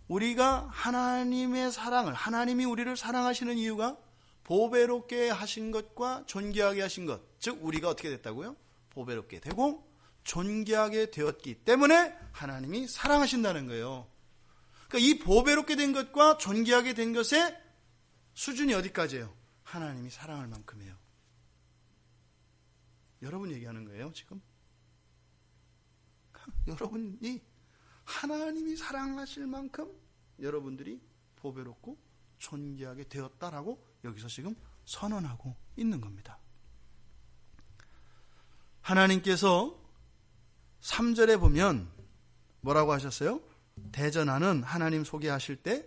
우리가 하나님의 사랑을, 하나님이 우리를 사랑하시는 이유가 보배롭게 하신 것과 존귀하게 하신 것, 즉 우리가 어떻게 됐다고요? 보배롭게 되고 존귀하게 되었기 때문에 하나님이 사랑하신다는 거예요. 그러니까 이 보배롭게 된 것과 존귀하게 된 것의 수준이 어디까지예요? 하나님이 사랑할 만큼이에요. 여러분 얘기하는 거예요 지금? 여러분이 하나님이 사랑하실 만큼 여러분들이 보배롭고 존귀하게 되었다라고 여기서 지금 선언하고 있는 겁니다. 하나님께서 3절에 보면 뭐라고 하셨어요? 대전하는 하나님 소개하실 때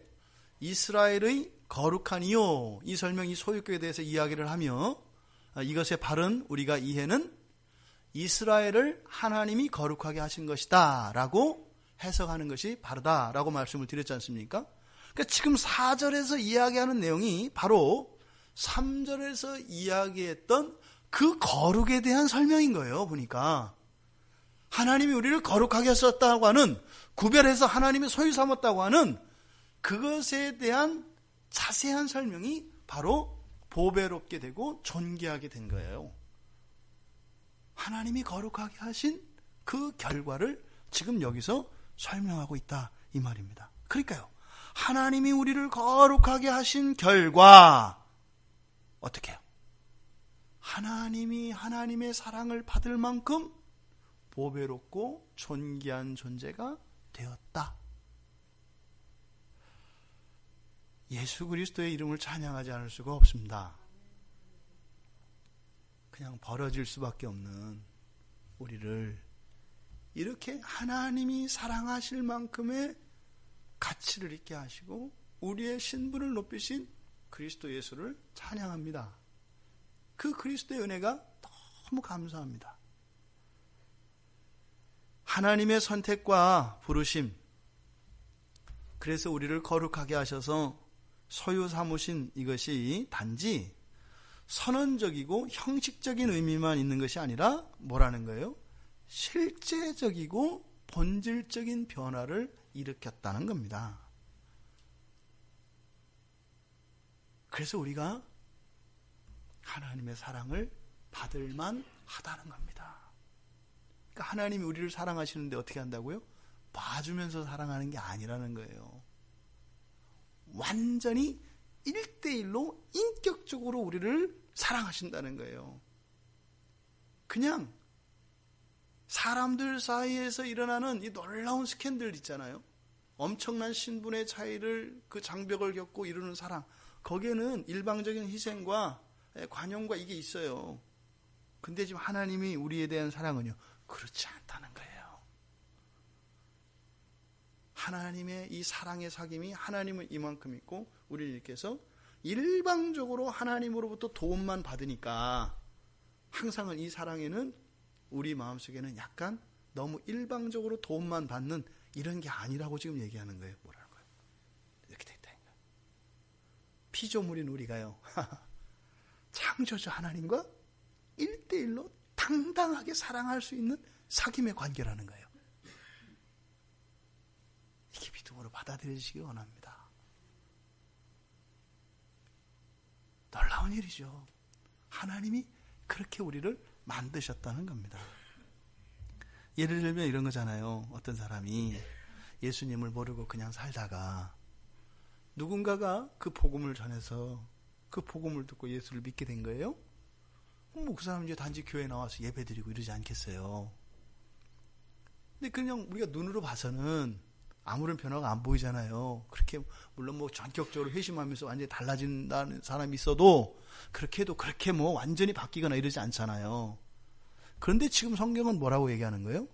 이스라엘의 거룩한 이요, 이 설명이 소유격에 대해서 이야기를 하며 이것의 바른 우리가 이해는 이스라엘을 하나님이 거룩하게 하신 것이다 라고 해석하는 것이 바르다라고 말씀을 드렸지 않습니까? 그러니까 지금 4절에서 이야기하는 내용이 바로 3절에서 이야기했던 그 거룩에 대한 설명인 거예요. 보니까 하나님이 우리를 거룩하게 하셨다고 하는, 구별해서 하나님의 소유 삼았다고 하는 그것에 대한 자세한 설명이 바로 보배롭게 되고 존귀하게 된 거예요. 하나님이 거룩하게 하신 그 결과를 지금 여기서 설명하고 있다 이 말입니다. 그러니까요, 하나님이 우리를 거룩하게 하신 결과 어떻게 해요? 하나님이 하나님의 사랑을 받을 만큼 보배롭고 존귀한 존재가 되었다. 예수 그리스도의 이름을 찬양하지 않을 수가 없습니다. 그냥 벌어질 수밖에 없는 우리를 이렇게 하나님이 사랑하실 만큼의 가치를 있게 하시고 우리의 신분을 높이신 그리스도 예수를 찬양합니다. 그 그리스도의 은혜가 너무 감사합니다. 하나님의 선택과 부르심, 그래서 우리를 거룩하게 하셔서 소유 삼으신 이것이 단지 선언적이고 형식적인 의미만 있는 것이 아니라 뭐라는 거예요? 실제적이고 본질적인 변화를 일으켰다는 겁니다. 그래서 우리가 하나님의 사랑을 받을 만하다는 겁니다. 그러니까 하나님이 우리를 사랑하시는데 어떻게 한다고요? 봐주면서 사랑하는 게 아니라는 거예요. 완전히 1대1로 인격적으로 우리를 사랑하신다는 거예요. 그냥 사람들 사이에서 일어나는 이 놀라운 스캔들 있잖아요. 엄청난 신분의 차이를, 그 장벽을 겪고 이루는 사랑, 거기에는 일방적인 희생과 관용과 이게 있어요. 근데 지금 하나님이 우리에 대한 사랑은요, 그렇지 않다는 거예요. 하나님의 이 사랑의 사귐이 하나님은 이만큼 있고 우리를 이렇게서 일방적으로 하나님으로부터 도움만 받으니까 항상은 이 사랑에는 우리 마음속에는 약간 너무 일방적으로 도움만 받는 이런 게 아니라고 지금 얘기하는 거예요. 뭐라는 거예요? 이렇게 돼 있다니까. 피조물인 우리가요, 창조주 하나님과 1대1로 당당하게 사랑할 수 있는 사귐의 관계라는 거예요. 이게 믿음으로 받아들여지시기 원합니다. 놀라운 일이죠. 하나님이 그렇게 우리를 만드셨다는 겁니다. 예를 들면 이런 거잖아요. 어떤 사람이 예수님을 모르고 그냥 살다가 누군가가 그 복음을 전해서 그 복음을 듣고 예수를 믿게 된 거예요. 뭐 그 사람 이제 단지 교회에 나와서 예배드리고 이러지 않겠어요. 근데 그냥 우리가 눈으로 봐서는 아무런 변화가 안 보이잖아요. 그렇게 물론 뭐 전격적으로 회심하면서 완전히 달라진다는 사람이 있어도 그렇게 해도 그렇게 뭐 완전히 바뀌거나 이러지 않잖아요. 그런데 지금 성경은 뭐라고 얘기하는 거예요?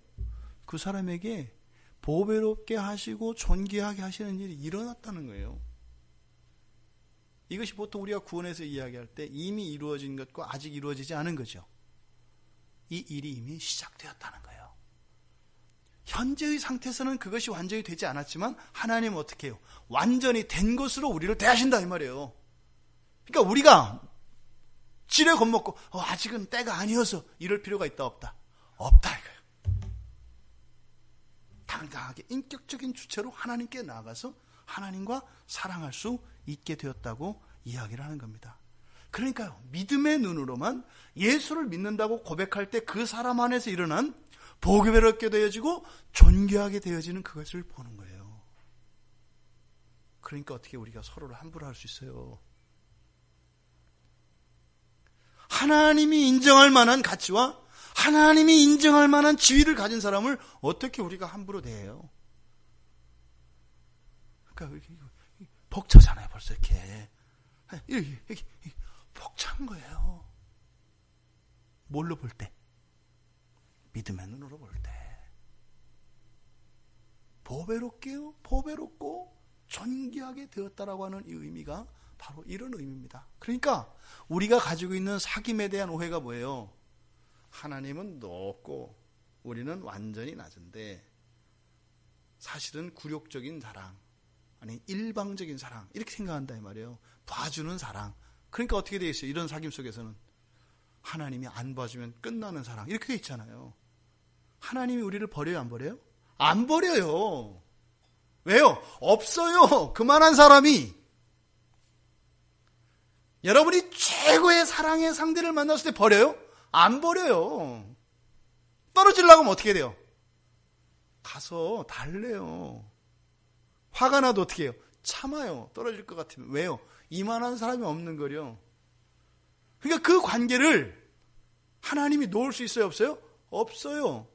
그 사람에게 보배롭게 하시고 존귀하게 하시는 일이 일어났다는 거예요. 이것이 보통 우리가 구원에서 이야기할 때 이미 이루어진 것과 아직 이루어지지 않은 거죠. 이 일이 이미 시작되었다는 거예요. 현재의 상태에서는 그것이 완전히 되지 않았지만 하나님은 어떻게 해요? 완전히 된 것으로 우리를 대하신다 이 말이에요. 그러니까 우리가 지레 겁먹고 아직은 때가 아니어서 이럴 필요가 있다 없다? 없다 이거예요. 당당하게 인격적인 주체로 하나님께 나아가서 하나님과 사랑할 수 있게 되었다고 이야기를 하는 겁니다. 그러니까요, 믿음의 눈으로만 예수를 믿는다고 고백할 때 그 사람 안에서 일어난 보배롭게 되어지고 존귀하게 되어지는 그것을 보는 거예요. 그러니까 어떻게 우리가 서로를 함부로 할 수 있어요? 하나님이 인정할 만한 가치와 하나님이 인정할 만한 지위를 가진 사람을 어떻게 우리가 함부로 대해요? 뭐랄까, 벅차잖아요, 벌써 이렇게. 이렇게 벅찬 거예요. 뭘로 볼 때? 믿음의 눈으로 볼 때. 보배롭고 존귀하게 되었다라고 하는 이 의미가 바로 이런 의미입니다. 그러니까 우리가 가지고 있는 사귐에 대한 오해가 뭐예요? 하나님은 높고 우리는 완전히 낮은데 사실은 굴욕적인 사랑, 아니 일방적인 사랑, 이렇게 생각한다 이 말이에요. 봐주는 사랑. 그러니까 어떻게 되어 있어요? 이런 사귐 속에서는 하나님이 안 봐주면 끝나는 사랑, 이렇게 되어 있잖아요. 하나님이 우리를 버려요, 안 버려요? 안 버려요. 왜요? 없어요. 그만한 사람이. 여러분이 최고의 사랑의 상대를 만났을 때 버려요? 안 버려요. 떨어지려고 하면 어떻게 돼요? 가서 달래요. 화가 나도 어떻게 해요? 참아요. 떨어질 것 같으면. 왜요? 이만한 사람이 없는 거요. 그러니까 그 관계를 하나님이 놓을 수 있어요? 없어요? 없어요.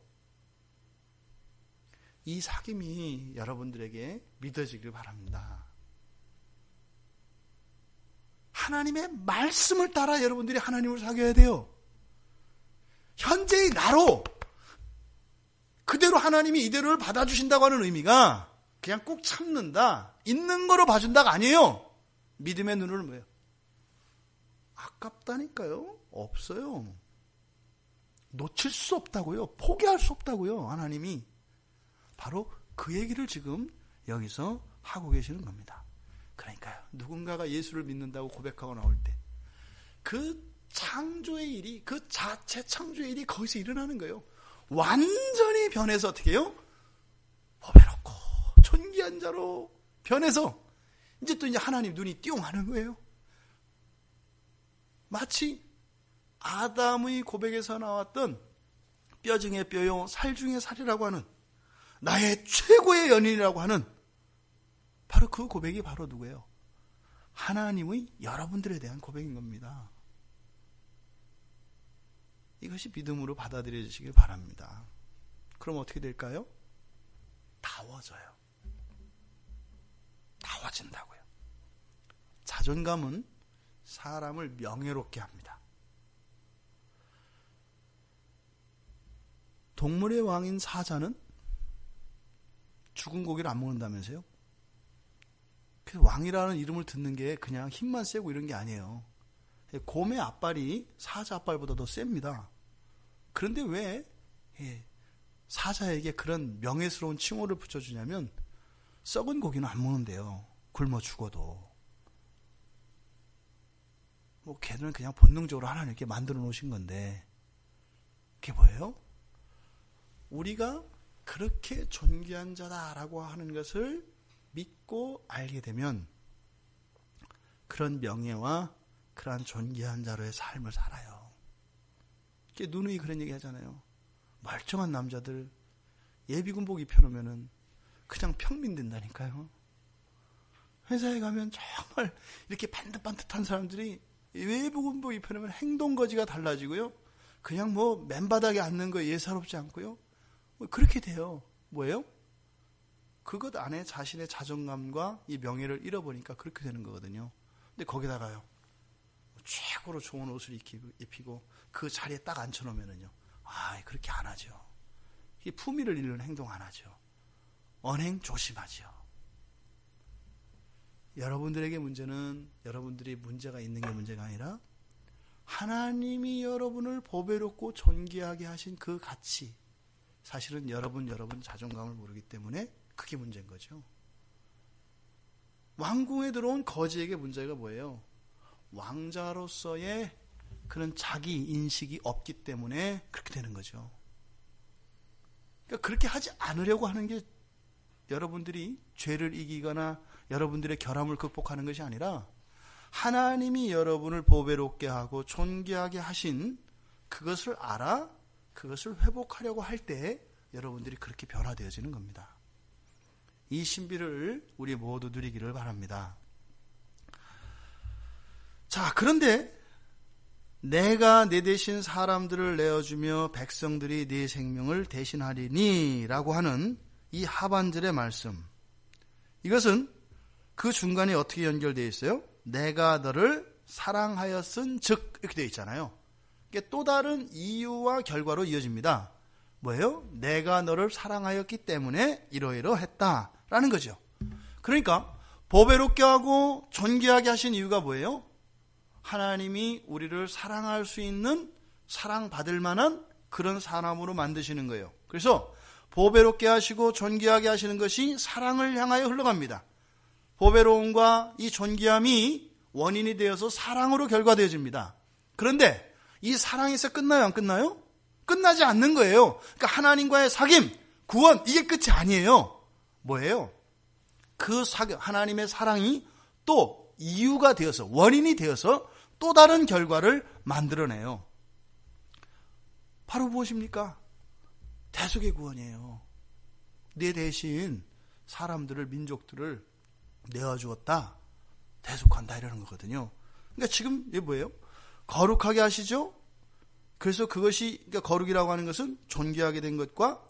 이 사귐이 여러분들에게 믿어지길 바랍니다. 하나님의 말씀을 따라 여러분들이 하나님을 사귀어야 돼요. 현재의 나로 그대로 하나님이 이대로를 받아주신다고 하는 의미가 그냥 꼭 참는다, 있는 거로 봐준다가 아니에요. 믿음의 눈으로는 뭐예요? 아깝다니까요. 없어요. 놓칠 수 없다고요. 포기할 수 없다고요. 하나님이 바로 그 얘기를 지금 여기서 하고 계시는 겁니다. 그러니까요, 누군가가 예수를 믿는다고 고백하고 나올 때 그 창조의 일이, 그 자체 창조의 일이 거기서 일어나는 거예요. 완전히 변해서 어떻게 해요? 보배롭고 존귀한 자로 변해서 이제 또 하나님 눈이 띵 하는 거예요. 마치 아담의 고백에서 나왔던 뼈 중에 뼈요 살 중에 살이라고 하는 나의 최고의 연인이라고 하는 바로 그 고백이 바로 누구예요? 하나님의 여러분들에 대한 고백인 겁니다. 이것이 믿음으로 받아들여지시길 바랍니다. 그럼 어떻게 될까요? 다워져요. 다워진다고요. 자존감은 사람을 명예롭게 합니다. 동물의 왕인 사자는 죽은 고기를 안 먹는다면서요? 그 왕이라는 이름을 듣는 게 그냥 힘만 세고 이런 게 아니에요. 곰의 앞발이 사자 앞발보다 더 셉니다. 그런데 왜 사자에게 그런 명예스러운 칭호를 붙여주냐면 썩은 고기는 안 먹는데요. 굶어 죽어도. 뭐 걔들은 그냥 본능적으로 하나님께 만들어 놓으신 건데, 그게 뭐예요? 우리가 그렇게 존귀한 자다라고 하는 것을 믿고 알게 되면 그런 명예와 그러한 존귀한 자로의 삶을 살아요. 누누이 그런 얘기 하잖아요. 멀쩡한 남자들 예비군복 입혀놓으면 그냥 평민 된다니까요. 회사에 가면 정말 이렇게 반듯반듯한 사람들이 예비군복 입혀놓으면 행동거지가 달라지고요. 그냥 뭐 맨바닥에 앉는 거 예사롭지 않고요. 그렇게 돼요. 뭐예요? 그것 안에 자신의 자존감과 이 명예를 잃어버리니까 그렇게 되는 거거든요. 근데 거기다가요, 최고로 좋은 옷을 입히고 그 자리에 딱 앉혀놓으면요, 그렇게 안 하죠. 이 품위를 잃는 행동 안 하죠. 언행 조심하죠. 여러분들에게 문제는 여러분들이 문제가 있는 게 문제가 아니라 하나님이 여러분을 보배롭고 존귀하게 하신 그 가치, 사실은 여러분 자존감을 모르기 때문에 그게 문제인 거죠. 왕궁에 들어온 거지에게 문제가 뭐예요? 왕자로서의 그런 자기 인식이 없기 때문에 그렇게 되는 거죠. 그러니까 그렇게 하지 않으려고 하는 게 여러분들이 죄를 이기거나 여러분들의 결함을 극복하는 것이 아니라 하나님이 여러분을 보배롭게 하고 존귀하게 하신 그것을 알아 그것을 회복하려고 할 때 여러분들이 그렇게 변화되어지는 겁니다. 이 신비를 우리 모두 누리기를 바랍니다. 자, 그런데 내가 내 대신 사람들을 내어주며 백성들이 네 생명을 대신하리니 라고 하는 이 하반절의 말씀, 이것은 그 중간에 어떻게 연결되어 있어요? 내가 너를 사랑하였은 즉 이렇게 되어 있잖아요. 이게 또 다른 이유와 결과로 이어집니다. 뭐예요? 내가 너를 사랑하였기 때문에 이러이러했다라는 거죠. 그러니까 보배롭게 하고 존귀하게 하신 이유가 뭐예요? 하나님이 우리를 사랑할 수 있는, 사랑받을 만한 그런 사람으로 만드시는 거예요. 그래서 보배롭게 하시고 존귀하게 하시는 것이 사랑을 향하여 흘러갑니다. 보배로움과 이 존귀함이 원인이 되어서 사랑으로 결과되어집니다. 그런데 이 사랑에서 끝나요? 안 끝나요? 끝나지 않는 거예요. 그러니까 하나님과의 사귐, 구원, 이게 끝이 아니에요. 뭐예요? 그 하나님의 사랑이 또 이유가 되어서, 원인이 되어서 또 다른 결과를 만들어내요. 바로 무엇입니까? 대속의 구원이에요. 내 대신 사람들을, 민족들을 내어주었다, 대속한다, 이러는 거거든요. 그러니까 지금 이게 뭐예요? 거룩하게 하시죠? 그래서 그것이, 그러니까 거룩이라고 하는 것은 존귀하게 된 것과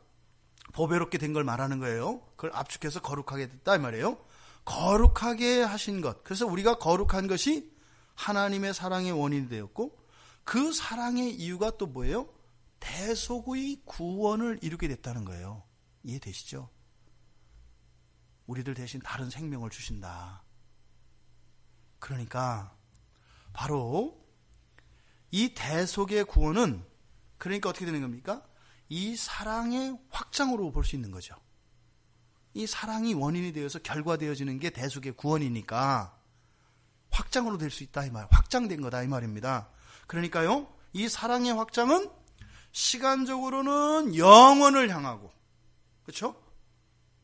보배롭게 된 걸 말하는 거예요. 그걸 압축해서 거룩하게 됐다 이 말이에요. 거룩하게 하신 것. 그래서 우리가 거룩한 것이 하나님의 사랑의 원인이 되었고, 그 사랑의 이유가 또 뭐예요? 대속의 구원을 이루게 됐다는 거예요. 이해되시죠? 우리들 대신 다른 생명을 주신다. 그러니까 바로 이 대속의 구원은, 그러니까 어떻게 되는 겁니까? 이 사랑의 확장으로 볼 수 있는 거죠. 이 사랑이 원인이 되어서 결과되어지는 게 대속의 구원이니까 확장으로 될 수 있다 이 말, 확장된 거다 이 말입니다. 그러니까요, 이 사랑의 확장은 시간적으로는 영원을 향하고, 그렇죠?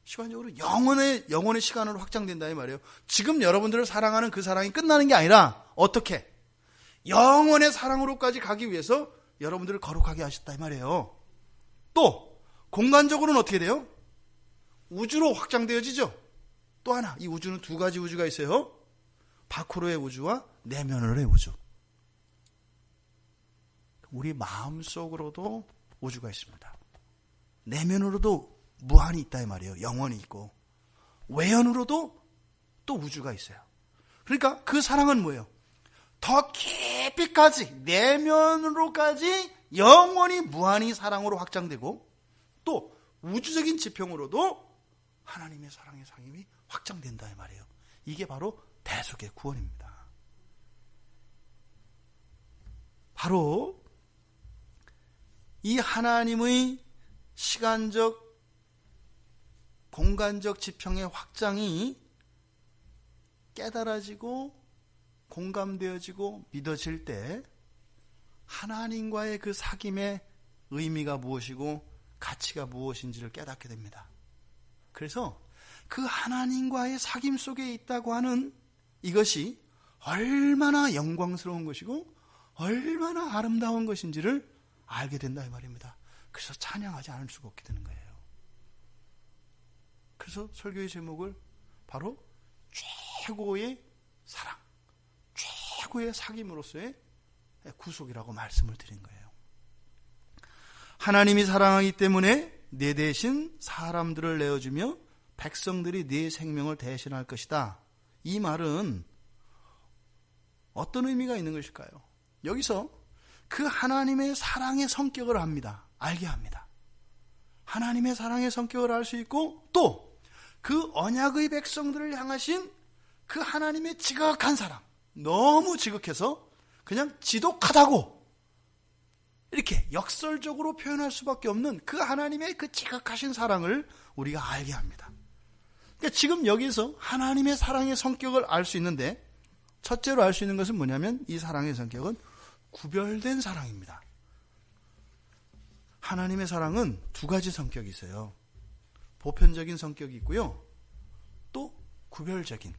시간적으로 영원의 시간으로 확장된다 이 말이에요. 지금 여러분들을 사랑하는 그 사랑이 끝나는 게 아니라 어떻게? 영원의 사랑으로까지 가기 위해서 여러분들을 거룩하게 하셨다 이 말이에요. 또 공간적으로는 어떻게 돼요? 우주로 확장되어지죠. 또 하나, 이 우주는 두 가지 우주가 있어요. 밖으로의 우주와 내면으로의 우주. 우리 마음속으로도 우주가 있습니다. 내면으로도 무한히 있다 이 말이에요. 영원히 있고, 외연으로도 또 우주가 있어요. 그러니까 그 사랑은 뭐예요? 더 깊이까지, 내면으로까지 영원히 무한히 사랑으로 확장되고, 또 우주적인 지평으로도 하나님의 사랑의 상임이 확장된다 이 말이에요. 이게 바로 대속의 구원입니다. 바로 이 하나님의 시간적, 공간적 지평의 확장이 깨달아지고 공감되어지고 믿어질 때 하나님과의 그 사귐의 의미가 무엇이고 가치가 무엇인지를 깨닫게 됩니다. 그래서 그 하나님과의 사귐 속에 있다고 하는 이것이 얼마나 영광스러운 것이고 얼마나 아름다운 것인지를 알게 된다 이 말입니다. 그래서 찬양하지 않을 수가 없게 되는 거예요. 그래서 설교의 제목을 바로 최고의 사랑, 최고의 사귐으로서의 구속이라고 말씀을 드린 거예요. 하나님이 사랑하기 때문에 내 대신 사람들을 내어주며 백성들이 네 생명을 대신할 것이다. 이 말은 어떤 의미가 있는 것일까요? 여기서 그 하나님의 사랑의 성격을 압니다. 알게 합니다. 하나님의 사랑의 성격을 알 수 있고, 또 그 언약의 백성들을 향하신 그 하나님의 지극한 사랑, 너무 지극해서 그냥 지독하다고 이렇게 역설적으로 표현할 수밖에 없는 그 하나님의 그 지극하신 사랑을 우리가 알게 합니다. 그러니까 지금 여기서 하나님의 사랑의 성격을 알 수 있는데, 첫째로 알 수 있는 것은 뭐냐면 이 사랑의 성격은 구별된 사랑입니다. 하나님의 사랑은 두 가지 성격이 있어요. 보편적인 성격이 있고요, 또 구별적인,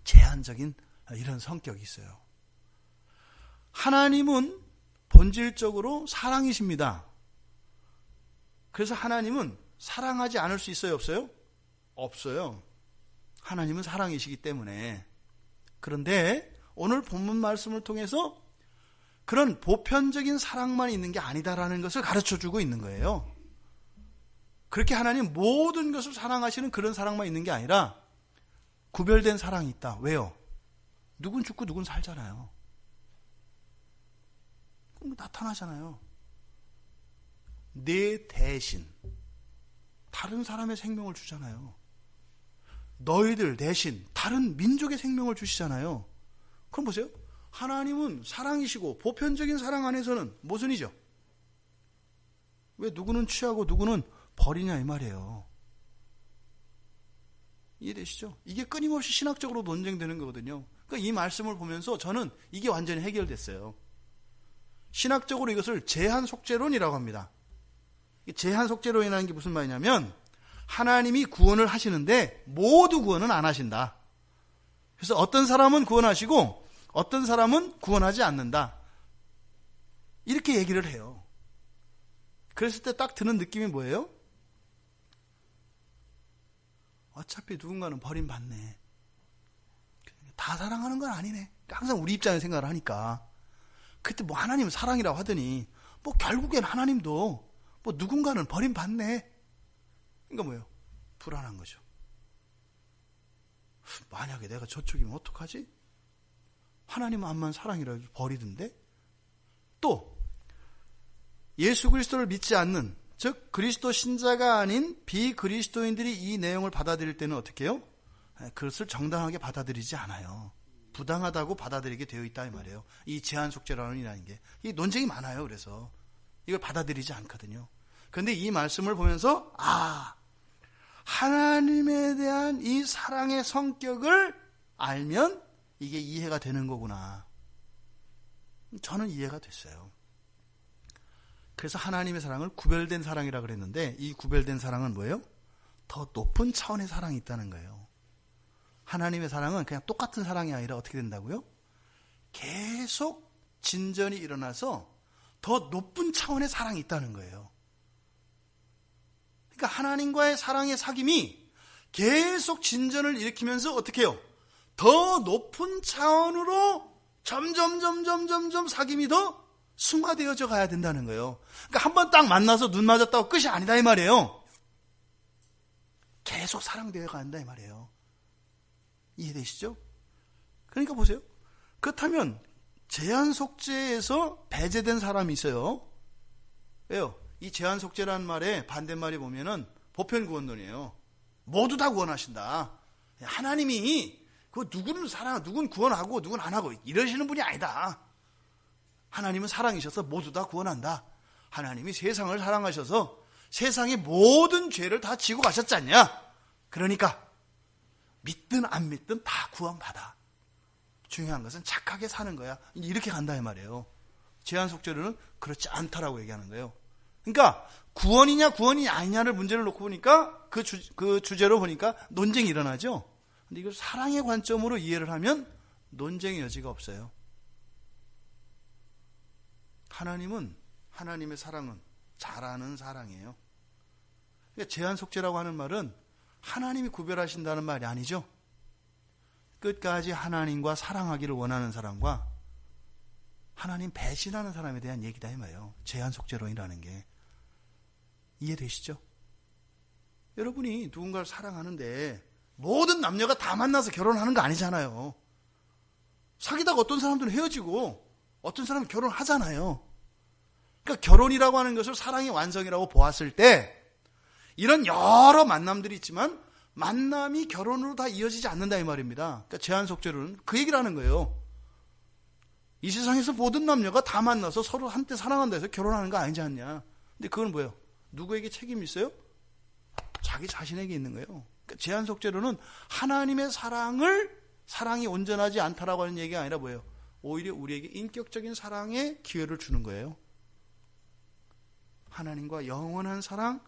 제한적인 이런 성격이 있어요. 하나님은 본질적으로 사랑이십니다. 그래서 하나님은 사랑하지 않을 수 있어요, 없어요? 없어요. 하나님은 사랑이시기 때문에. 그런데 오늘 본문 말씀을 통해서 그런 보편적인 사랑만 있는 게 아니다라는 것을 가르쳐주고 있는 거예요. 그렇게 하나님 모든 것을 사랑하시는 그런 사랑만 있는 게 아니라 구별된 사랑이 있다. 왜요? 누군 죽고 누군 살잖아요. 그럼 나타나잖아요. 내 대신 다른 사람의 생명을 주잖아요. 너희들 대신 다른 민족의 생명을 주시잖아요. 그럼 보세요. 하나님은 사랑이시고 보편적인 사랑 안에서는 모순이죠. 왜 누구는 취하고 누구는 버리냐 이 말이에요. 이해되시죠? 이게 끊임없이 신학적으로 논쟁되는 거거든요. 그러니까 이 말씀을 보면서 저는 이게 완전히 해결됐어요. 신학적으로 이것을 제한속죄론이라고 합니다. 제한속죄론이라는 게 무슨 말이냐면 하나님이 구원을 하시는데 모두 구원은 안 하신다. 그래서 어떤 사람은 구원하시고 어떤 사람은 구원하지 않는다. 이렇게 얘기를 해요. 그랬을 때 딱 드는 느낌이 뭐예요? 어차피 누군가는 버림받네. 다 사랑하는 건 아니네. 항상 우리 입장에서 생각을 하니까. 그때 뭐 하나님은 사랑이라고 하더니 뭐 결국엔 하나님도 뭐 누군가는 버림받네. 그러니까 뭐예요? 불안한 거죠. 만약에 내가 저쪽이면 어떡하지? 하나님은 암만 사랑이라고 버리던데? 또 예수 그리스도를 믿지 않는, 즉 그리스도 신자가 아닌 비그리스도인들이 이 내용을 받아들일 때는 어떻게 해요? 그것을 정당하게 받아들이지 않아요. 부당하다고 받아들이게 되어 있다 이 말이에요. 이 제한속죄론이라는 게. 이 논쟁이 많아요. 그래서 이걸 받아들이지 않거든요. 그런데 이 말씀을 보면서 하나님에 대한 이 사랑의 성격을 알면 이게 이해가 되는 거구나. 저는 이해가 됐어요. 그래서 하나님의 사랑을 구별된 사랑이라고 그랬는데 이 구별된 사랑은 뭐예요? 더 높은 차원의 사랑이 있다는 거예요. 하나님의 사랑은 그냥 똑같은 사랑이 아니라 어떻게 된다고요? 계속 진전이 일어나서 더 높은 차원의 사랑이 있다는 거예요. 그러니까 하나님과의 사랑의 사귐이 계속 진전을 일으키면서 어떻게 해요? 더 높은 차원으로 점점 사귐이 더 승화되어져 가야 된다는 거예요. 그러니까 한 번 딱 만나서 눈 맞았다고 끝이 아니다 이 말이에요. 계속 사랑되어 간다 이 말이에요. 이해되시죠? 그러니까 보세요. 그렇다면 제한속죄에서 배제된 사람이 있어요. 왜요? 이 제한속죄라는 말의 반대말이 보면은 보편구원론이에요. 모두 다 구원하신다. 하나님이 그 누구는 사랑, 누군 구원하고 누군 안 하고 이러시는 분이 아니다. 하나님은 사랑이셔서 모두 다 구원한다. 하나님이 세상을 사랑하셔서 세상의 모든 죄를 다 지고 가셨지 않냐? 그러니까 믿든 안 믿든 다 구원받아. 중요한 것은 착하게 사는 거야. 이렇게 간다 이 말이에요. 제한속죄로는 그렇지 않다라고 얘기하는 거예요. 그러니까 구원이냐 구원이 아니냐를 문제를 놓고 보니까 그 주제로 보니까 논쟁이 일어나죠. 근데 이걸 사랑의 관점으로 이해를 하면 논쟁의 여지가 없어요. 하나님은, 하나님의 사랑은 잘하는 사랑이에요. 그러니까 제한속죄라고 하는 말은 하나님이 구별하신다는 말이 아니죠. 끝까지 하나님과 사랑하기를 원하는 사람과 하나님 배신하는 사람에 대한 얘기다 이 말이에요. 제한속죄론이라는 게. 이해되시죠? 여러분이 누군가를 사랑하는데 모든 남녀가 다 만나서 결혼하는 거 아니잖아요. 사귀다가 어떤 사람들은 헤어지고 어떤 사람은 결혼하잖아요. 그러니까 결혼이라고 하는 것을 사랑의 완성이라고 보았을 때 이런 여러 만남들이 있지만 만남이 결혼으로 다 이어지지 않는다 이 말입니다. 그러니까 제한속죄로는 그 얘기를 하는 거예요. 이 세상에서 모든 남녀가 다 만나서 서로 한때 사랑한다 해서 결혼하는 거 아니지 않냐. 근데 그건 뭐예요? 누구에게 책임이 있어요? 자기 자신에게 있는 거예요. 그러니까 제한속죄로는 하나님의 사랑이 온전하지 않다라고 하는 얘기가 아니라 뭐예요? 오히려 우리에게 인격적인 사랑의 기회를 주는 거예요. 하나님과 영원한 사랑,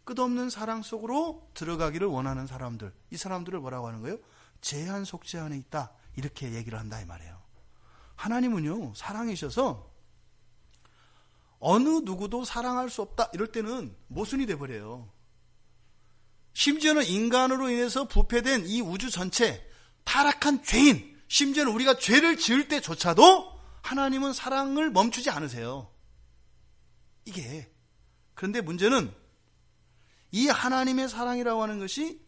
끝없는 사랑 속으로 들어가기를 원하는 사람들, 이 사람들을 뭐라고 하는 거예요? 제한속죄 안에 있다. 이렇게 얘기를 한다 이 말이에요. 하나님은요, 사랑이셔서 어느 누구도 사랑할 수 없다 이럴 때는 모순이 돼버려요. 심지어는 인간으로 인해서 부패된 이 우주 전체, 타락한 죄인, 심지어는 우리가 죄를 지을 때조차도 하나님은 사랑을 멈추지 않으세요. 이게. 그런데 문제는 이 하나님의 사랑이라고 하는 것이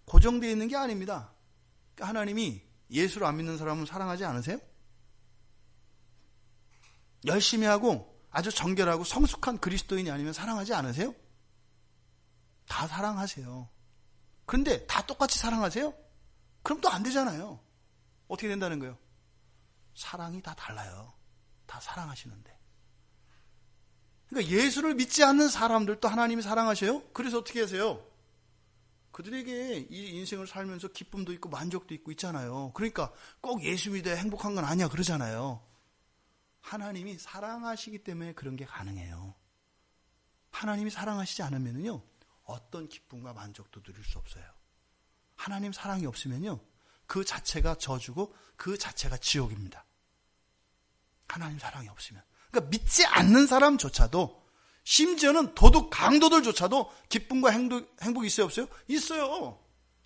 고정되어 있는 게 아닙니다. 하나님이 예수를 안 믿는 사람은 사랑하지 않으세요? 열심히 하고 아주 정결하고 성숙한 그리스도인이 아니면 사랑하지 않으세요? 다 사랑하세요. 그런데 다 똑같이 사랑하세요? 그럼 또 안 되잖아요. 어떻게 된다는 거예요? 사랑이 다 달라요. 다 사랑하시는데. 그러니까 예수를 믿지 않는 사람들도 하나님이 사랑하셔요? 그래서 어떻게 하세요? 그들에게 이 인생을 살면서 기쁨도 있고 만족도 있고 있잖아요. 그러니까 꼭 예수 믿어야 행복한 건 아니야 그러잖아요. 하나님이 사랑하시기 때문에 그런 게 가능해요. 하나님이 사랑하시지 않으면요 어떤 기쁨과 만족도 누릴 수 없어요. 하나님 사랑이 없으면요 그 자체가 저주고 그 자체가 지옥입니다. 하나님 사랑이 없으면. 그러니까 믿지 않는 사람조차도, 심지어는 도둑 강도들조차도 기쁨과 행복이 있어요 없어요? 있어요.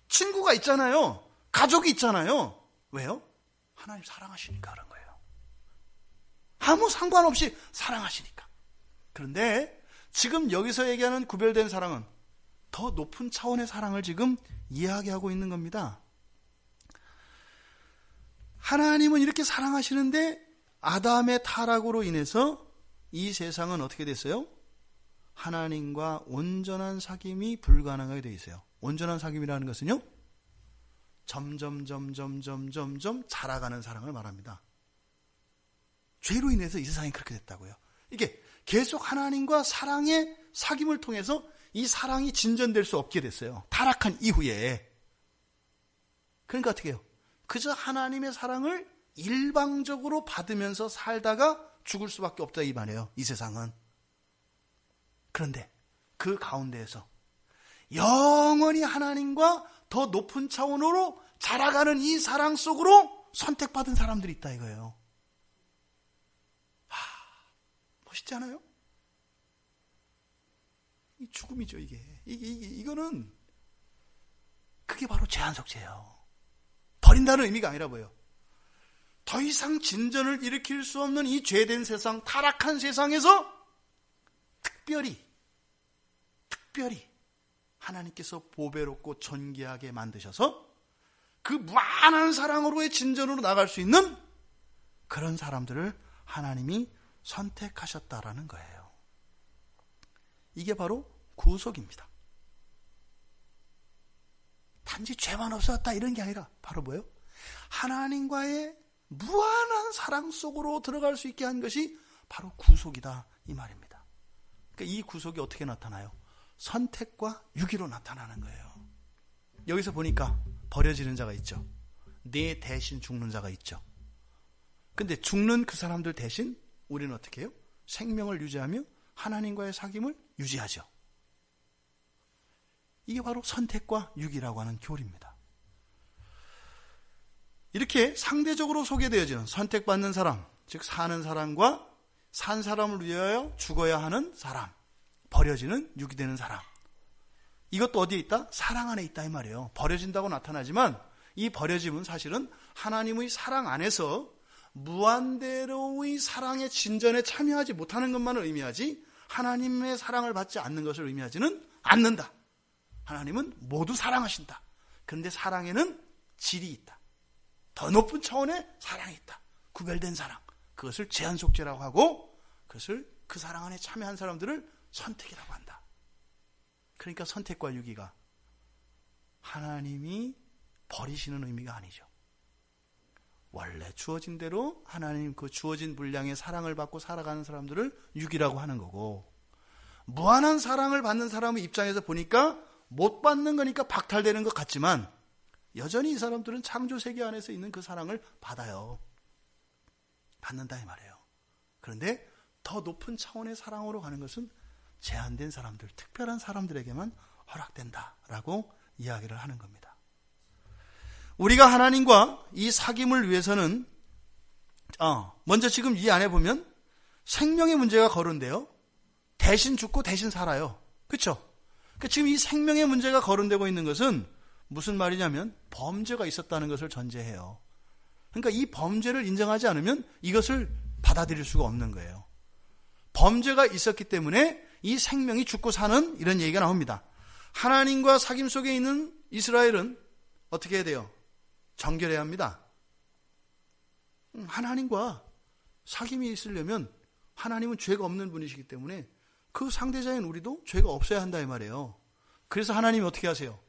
친구가 있잖아요. 가족이 있잖아요. 왜요? 하나님 사랑하시니까 그런 거예요. 아무 상관없이 사랑하시니까. 그런데 지금 여기서 얘기하는 구별된 사랑은 더 높은 차원의 사랑을 지금 이야기하고 있는 겁니다. 하나님은 이렇게 사랑하시는데 아담의 타락으로 인해서 이 세상은 어떻게 됐어요? 하나님과 온전한 사귐이 불가능하게 되어 있어요. 온전한 사귐이라는 것은요, 점점 자라가는 사랑을 말합니다. 죄로 인해서 이 세상이 그렇게 됐다고요. 이게 계속 하나님과 사랑의 사귐을 통해서 이 사랑이 진전될 수 없게 됐어요. 타락한 이후에. 그러니까 어떻게 해요? 그저 하나님의 사랑을 일방적으로 받으면서 살다가 죽을 수밖에 없다 이 말이에요. 이 세상은. 그런데 그 가운데에서 영원히 하나님과 더 높은 차원으로 자라가는 이 사랑 속으로 선택받은 사람들이 있다 이거예요. 멋있지 않아요? 이 죽음이죠 이게. 이거는 그게 바로 제한속죄예요. 버린다는 의미가 아니라 뭐예요? 더 이상 진전을 일으킬 수 없는 이 죄된 세상, 타락한 세상에서 특별히 하나님께서 보배롭고 존귀하게 만드셔서 그 무한한 사랑으로의 진전으로 나갈 수 있는 그런 사람들을 하나님이 선택하셨다라는 거예요. 이게 바로 구속입니다. 단지 죄만 없어졌다 이런 게 아니라 바로 뭐예요? 하나님과의 무한한 사랑 속으로 들어갈 수 있게 한 것이 바로 구속이다 이 말입니다. 그러니까 이 구속이 어떻게 나타나요? 선택과 유기로 나타나는 거예요. 여기서 보니까 버려지는 자가 있죠. 내 대신 죽는 자가 있죠. 근데 죽는 그 사람들 대신 우리는 어떻게 해요? 생명을 유지하며 하나님과의 사귐을 유지하죠. 이게 바로 선택과 유기라고 하는 교리입니다. 이렇게 상대적으로 소개되어지는 선택받는 사람, 즉 사는 사람과 산 사람을 위하여 죽어야 하는 사람, 버려지는 유기되는 사람. 이것도 어디에 있다? 사랑 안에 있다 이 말이에요. 버려진다고 나타나지만 이 버려짐은 사실은 하나님의 사랑 안에서 무한대로의 사랑의 진전에 참여하지 못하는 것만을 의미하지 하나님의 사랑을 받지 않는 것을 의미하지는 않는다. 하나님은 모두 사랑하신다. 그런데 사랑에는 질이 있다. 더 높은 차원의 사랑이 있다. 구별된 사랑. 그것을 제한속죄라고 하고 그것을 그 사랑 안에 참여한 사람들을 선택이라고 한다. 그러니까 선택과 유기가 하나님이 버리시는 의미가 아니죠. 원래 주어진 대로 하나님 그 주어진 분량의 사랑을 받고 살아가는 사람들을 유기라고 하는 거고, 무한한 사랑을 받는 사람의 입장에서 보니까 못 받는 거니까 박탈되는 것 같지만 여전히 이 사람들은 창조 세계 안에서 있는 그 사랑을 받아요. 받는다 이 말이에요. 그런데 더 높은 차원의 사랑으로 가는 것은 제한된 사람들, 특별한 사람들에게만 허락된다라고 이야기를 하는 겁니다. 우리가 하나님과 이 사귐을 위해서는 먼저 지금 이 안에 보면 생명의 문제가 거론돼요. 대신 죽고 대신 살아요. 그렇죠? 그러니까 지금 이 생명의 문제가 거론되고 있는 것은 무슨 말이냐면 범죄가 있었다는 것을 전제해요. 그러니까 이 범죄를 인정하지 않으면 이것을 받아들일 수가 없는 거예요. 범죄가 있었기 때문에 이 생명이 죽고 사는 이런 얘기가 나옵니다. 하나님과 사귐 속에 있는 이스라엘은 어떻게 해야 돼요? 정결해야 합니다. 하나님과 사귐이 있으려면 하나님은 죄가 없는 분이시기 때문에 그 상대자인 우리도 죄가 없어야 한다 이 말이에요. 그래서 하나님이 어떻게 하세요?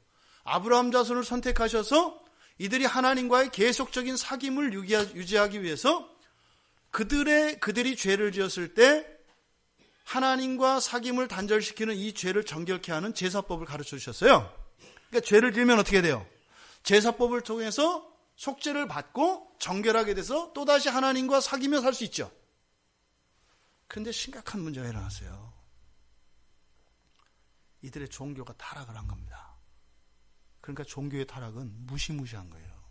아브라함 자손을 선택하셔서 이들이 하나님과의 계속적인 사귐을 유지하기 위해서 그들이 죄를 지었을 때 하나님과 사귐을 단절시키는 이 죄를 정결케 하는 제사법을 가르쳐 주셨어요. 그러니까 죄를 지으면 어떻게 돼요? 제사법을 통해서 속죄를 받고 정결하게 돼서 또다시 하나님과 사귀며 살 수 있죠. 그런데 심각한 문제가 일어났어요. 이들의 종교가 타락을 한 겁니다. 그러니까 종교의 타락은 무시무시한 거예요.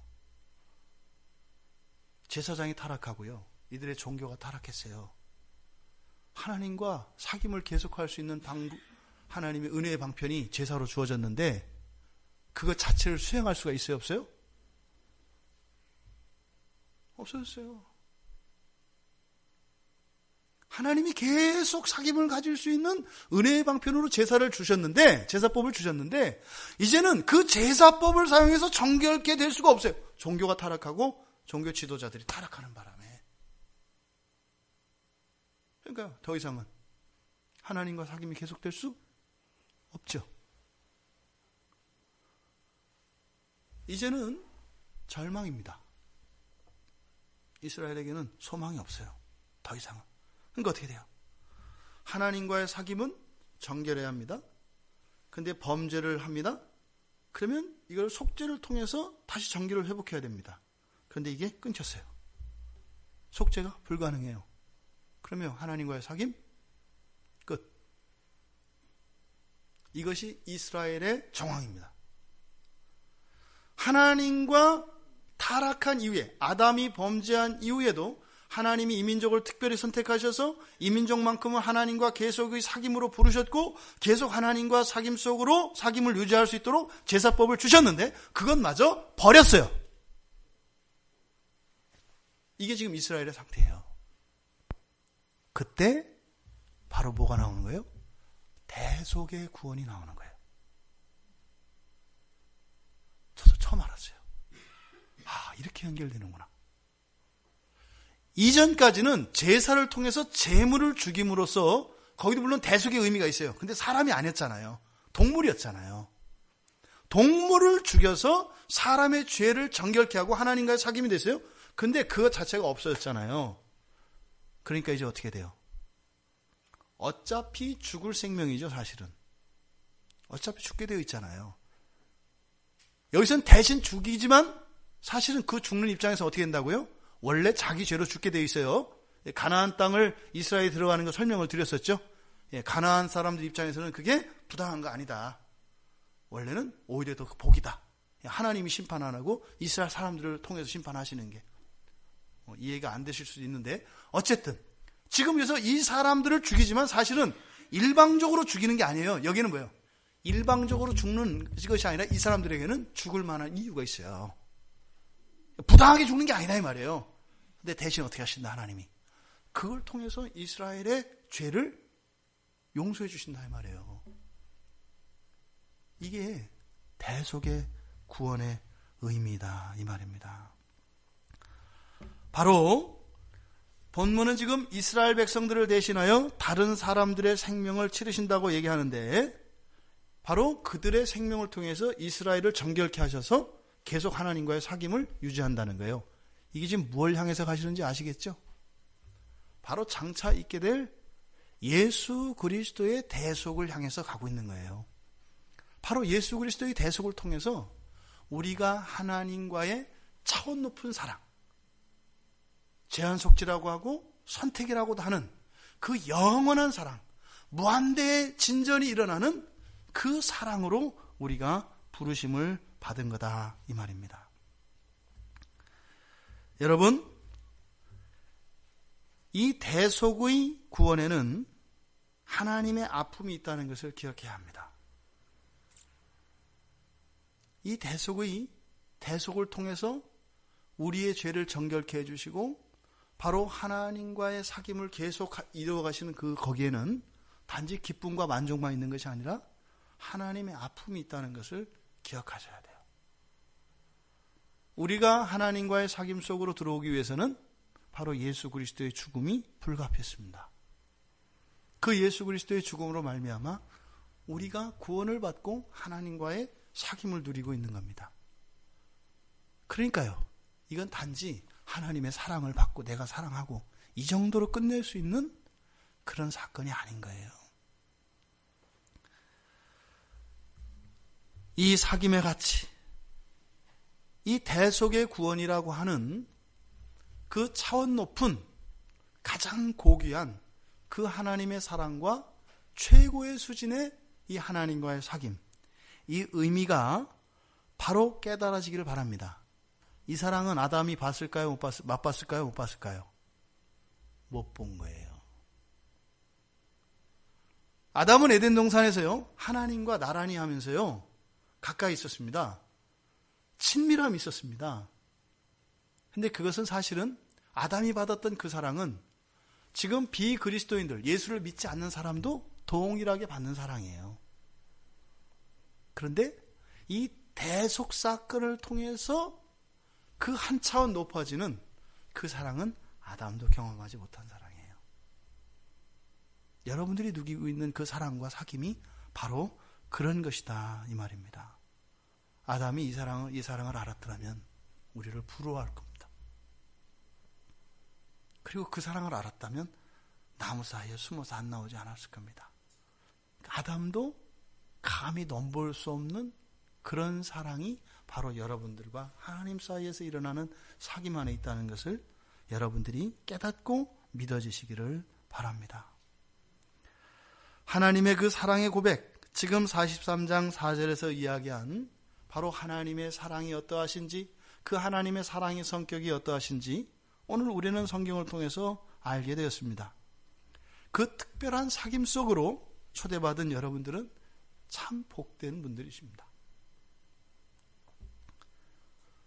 제사장이 타락하고요. 이들의 종교가 타락했어요. 하나님과 사귐을 계속할 수 있는 하나님의 은혜의 방편이 제사로 주어졌는데 그것 자체를 수행할 수가 있어요? 없어요? 없어졌어요. 하나님이 계속 사귐을 가질 수 있는 은혜의 방편으로 제사를 주셨는데, 제사법을 주셨는데, 이제는 그 제사법을 사용해서 정결케 될 수가 없어요. 종교가 타락하고 종교 지도자들이 타락하는 바람에. 그러니까 더 이상은 하나님과 사귐이 계속될 수 없죠. 이제는 절망입니다. 이스라엘에게는 소망이 없어요. 더 이상은. 그러니까 어떻게 돼요? 하나님과의 사귐은 정결해야 합니다. 근데 범죄를 합니다. 그러면 이걸 속죄를 통해서 다시 정결을 회복해야 됩니다. 그런데 이게 끊겼어요. 속죄가 불가능해요. 그러면 하나님과의 사귐 끝. 이것이 이스라엘의 정황입니다. 하나님과 타락한 이후에, 아담이 범죄한 이후에도 하나님이 이민족을 특별히 선택하셔서 이민족만큼은 하나님과 계속의 사귐으로 부르셨고 계속 하나님과 사귐 속으로 사귐을 유지할 수 있도록 제사법을 주셨는데 그것마저 버렸어요. 이게 지금 이스라엘의 상태예요. 그때 바로 뭐가 나오는 거예요? 대속의 구원이 나오는 거예요. 저도 처음 알았어요. 아, 이렇게 연결되는구나. 이전까지는 제사를 통해서 제물을 죽임으로써 거기도 물론 대속의 의미가 있어요. 근데 사람이 아니었잖아요. 동물이었잖아요. 동물을 죽여서 사람의 죄를 정결케 하고 하나님과의 사귐이 됐어요. 근데 그것 자체가 없어졌잖아요. 그러니까 이제 어떻게 돼요? 어차피 죽을 생명이죠, 사실은. 어차피 죽게 되어 있잖아요. 여기서는 대신 죽이지만 사실은 그 죽는 입장에서 어떻게 된다고요? 원래 자기 죄로 죽게 되어 있어요. 가나안 땅을 이스라엘에 들어가는 거 설명을 드렸었죠. 가나안 사람들 입장에서는 그게 부당한 거 아니다. 원래는 오히려 더 복이다. 하나님이 심판 안 하고 이스라엘 사람들을 통해서 심판하시는 게 이해가 안 되실 수도 있는데 어쨌든 지금 여기서 이 사람들을 죽이지만 사실은 일방적으로 죽이는 게 아니에요. 여기는 뭐예요? 일방적으로 죽는 것이 아니라 이 사람들에게는 죽을 만한 이유가 있어요. 부당하게 죽는 게 아니다 이 말이에요. 근데 대신 어떻게 하신다 하나님이? 그걸 통해서 이스라엘의 죄를 용서해 주신다 이 말이에요. 이게 대속의 구원의 의미다 이 말입니다. 바로 본문은 지금 이스라엘 백성들을 대신하여 다른 사람들의 생명을 치르신다고 얘기하는데 바로 그들의 생명을 통해서 이스라엘을 정결케 하셔서 계속 하나님과의 사귐을 유지한다는 거예요. 이게 지금 무엇을 향해서 가시는지 아시겠죠? 바로 장차 있게 될 예수 그리스도의 대속을 향해서 가고 있는 거예요. 바로 예수 그리스도의 대속을 통해서 우리가 하나님과의 차원 높은 사랑, 제한속죄라고 하고 선택이라고도 하는 그 영원한 사랑, 무한대의 진전이 일어나는 그 사랑으로 우리가 부르심을 받은 거다 이 말입니다. 여러분, 이 대속의 구원에는 하나님의 아픔이 있다는 것을 기억해야 합니다. 이 대속을 통해서 우리의 죄를 정결케 해주시고 바로 하나님과의 사귐을 계속 이루어가시는 거기에는 단지 기쁨과 만족만 있는 것이 아니라 하나님의 아픔이 있다는 것을 기억하셔야 돼요. 우리가 하나님과의 사귐 속으로 들어오기 위해서는 바로 예수 그리스도의 죽음이 불가피했습니다. 그 예수 그리스도의 죽음으로 말미암아 우리가 구원을 받고 하나님과의 사귐을 누리고 있는 겁니다. 그러니까요, 이건 단지 하나님의 사랑을 받고 내가 사랑하고 이 정도로 끝낼 수 있는 그런 사건이 아닌 거예요. 이 사귐의 가치, 이 대속의 구원이라고 하는 그 차원 높은 가장 고귀한 그 하나님의 사랑과 최고의 수준의 이 하나님과의 사귐, 이 의미가 바로 깨달아지기를 바랍니다. 이 사랑은 아담이 봤을까요? 맛봤을까요? 못 봤을까요? 못 본 거예요. 아담은 에덴 동산에서요, 하나님과 나란히 하면서요, 가까이 있었습니다. 친밀함이 있었습니다. 근데 그것은 사실은 아담이 받았던 그 사랑은 지금 비그리스도인들, 예수를 믿지 않는 사람도 동일하게 받는 사랑이에요. 그런데 이 대속 사건을 통해서 그 한 차원 높아지는 그 사랑은 아담도 경험하지 못한 사랑이에요. 여러분들이 누리고 있는 그 사랑과 사귐이 바로 그런 것이다, 이 말입니다. 아담이 이 사랑을 알았더라면 우리를 부러워할 겁니다. 그리고 그 사랑을 알았다면 나무 사이에 숨어서 안 나오지 않았을 겁니다. 아담도 감히 넘볼 수 없는 그런 사랑이 바로 여러분들과 하나님 사이에서 일어나는 사귐 안에 있다는 것을 여러분들이 깨닫고 믿어지시기를 바랍니다. 하나님의 그 사랑의 고백, 지금 43장 4절에서 이야기한 바로 하나님의 사랑이 어떠하신지, 그 하나님의 사랑의 성격이 어떠하신지 오늘 우리는 성경을 통해서 알게 되었습니다. 그 특별한 사귐 속으로 초대받은 여러분들은 참 복된 분들이십니다.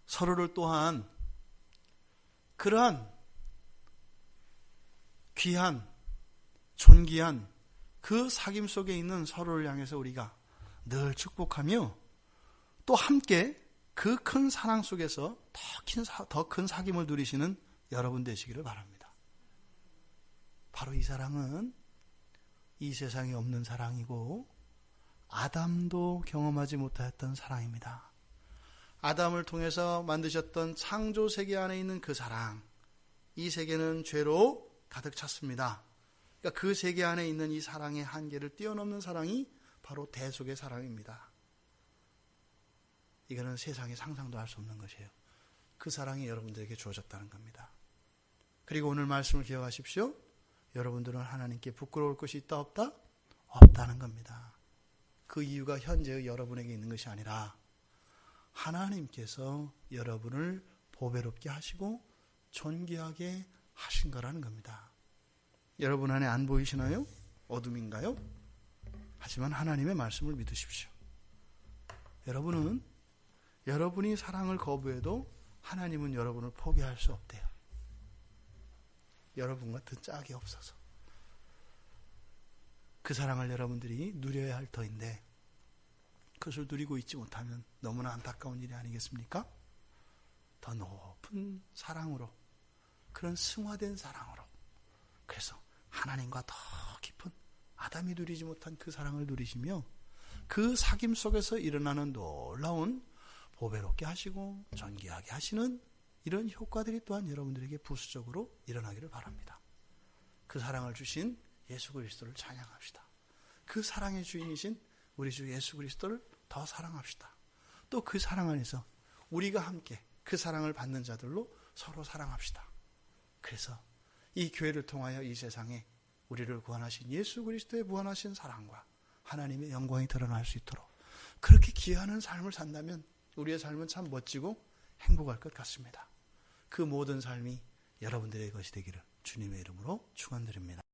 서로를 또한 그러한 귀한, 존귀한 그 사귐 속에 있는 서로를 향해서 우리가 늘 축복하며 또 함께 그 큰 사랑 속에서 더 큰 사귐을 누리시는 여러분 되시기를 바랍니다. 바로 이 사랑은 이 세상에 없는 사랑이고 아담도 경험하지 못하였던 사랑입니다. 아담을 통해서 만드셨던 창조 세계 안에 있는 그 사랑, 이 세계는 죄로 가득 찼습니다. 그러니까 그 세계 안에 있는 이 사랑의 한계를 뛰어넘는 사랑이 바로 대속의 사랑입니다. 이거는 세상에 상상도 할 수 없는 것이에요. 그 사랑이 여러분들에게 주어졌다는 겁니다. 그리고 오늘 말씀을 기억하십시오. 여러분들은 하나님께 부끄러울 것이 있다 없다? 없다는 겁니다. 그 이유가 현재의 여러분에게 있는 것이 아니라 하나님께서 여러분을 보배롭게 하시고 존귀하게 하신 거라는 겁니다. 여러분 안에 안 보이시나요? 어둠인가요? 하지만 하나님의 말씀을 믿으십시오. 여러분은 여러분이 사랑을 거부해도 하나님은 여러분을 포기할 수 없대요. 여러분 같은 짝이 없어서. 그 사랑을 여러분들이 누려야 할 터인데 그것을 누리고 있지 못하면 너무나 안타까운 일이 아니겠습니까? 더 높은 사랑으로, 그런 승화된 사랑으로, 그래서 하나님과 더 깊은 아담이 누리지 못한 그 사랑을 누리시며 그 사귐 속에서 일어나는 놀라운 보배롭게 하시고 존귀하게 하시는 이런 효과들이 또한 여러분들에게 부수적으로 일어나기를 바랍니다. 그 사랑을 주신 예수 그리스도를 찬양합시다. 그 사랑의 주인이신 우리 주 예수 그리스도를 더 사랑합시다. 또 그 사랑 안에서 우리가 함께 그 사랑을 받는 자들로 서로 사랑합시다. 그래서 이 교회를 통하여 이 세상에 우리를 구원하신 예수 그리스도의 무한하신 사랑과 하나님의 영광이 드러날 수 있도록 그렇게 기여하는 삶을 산다면 우리의 삶은 참 멋지고 행복할 것 같습니다. 그 모든 삶이 여러분들의 것이 되기를 주님의 이름으로 축원드립니다.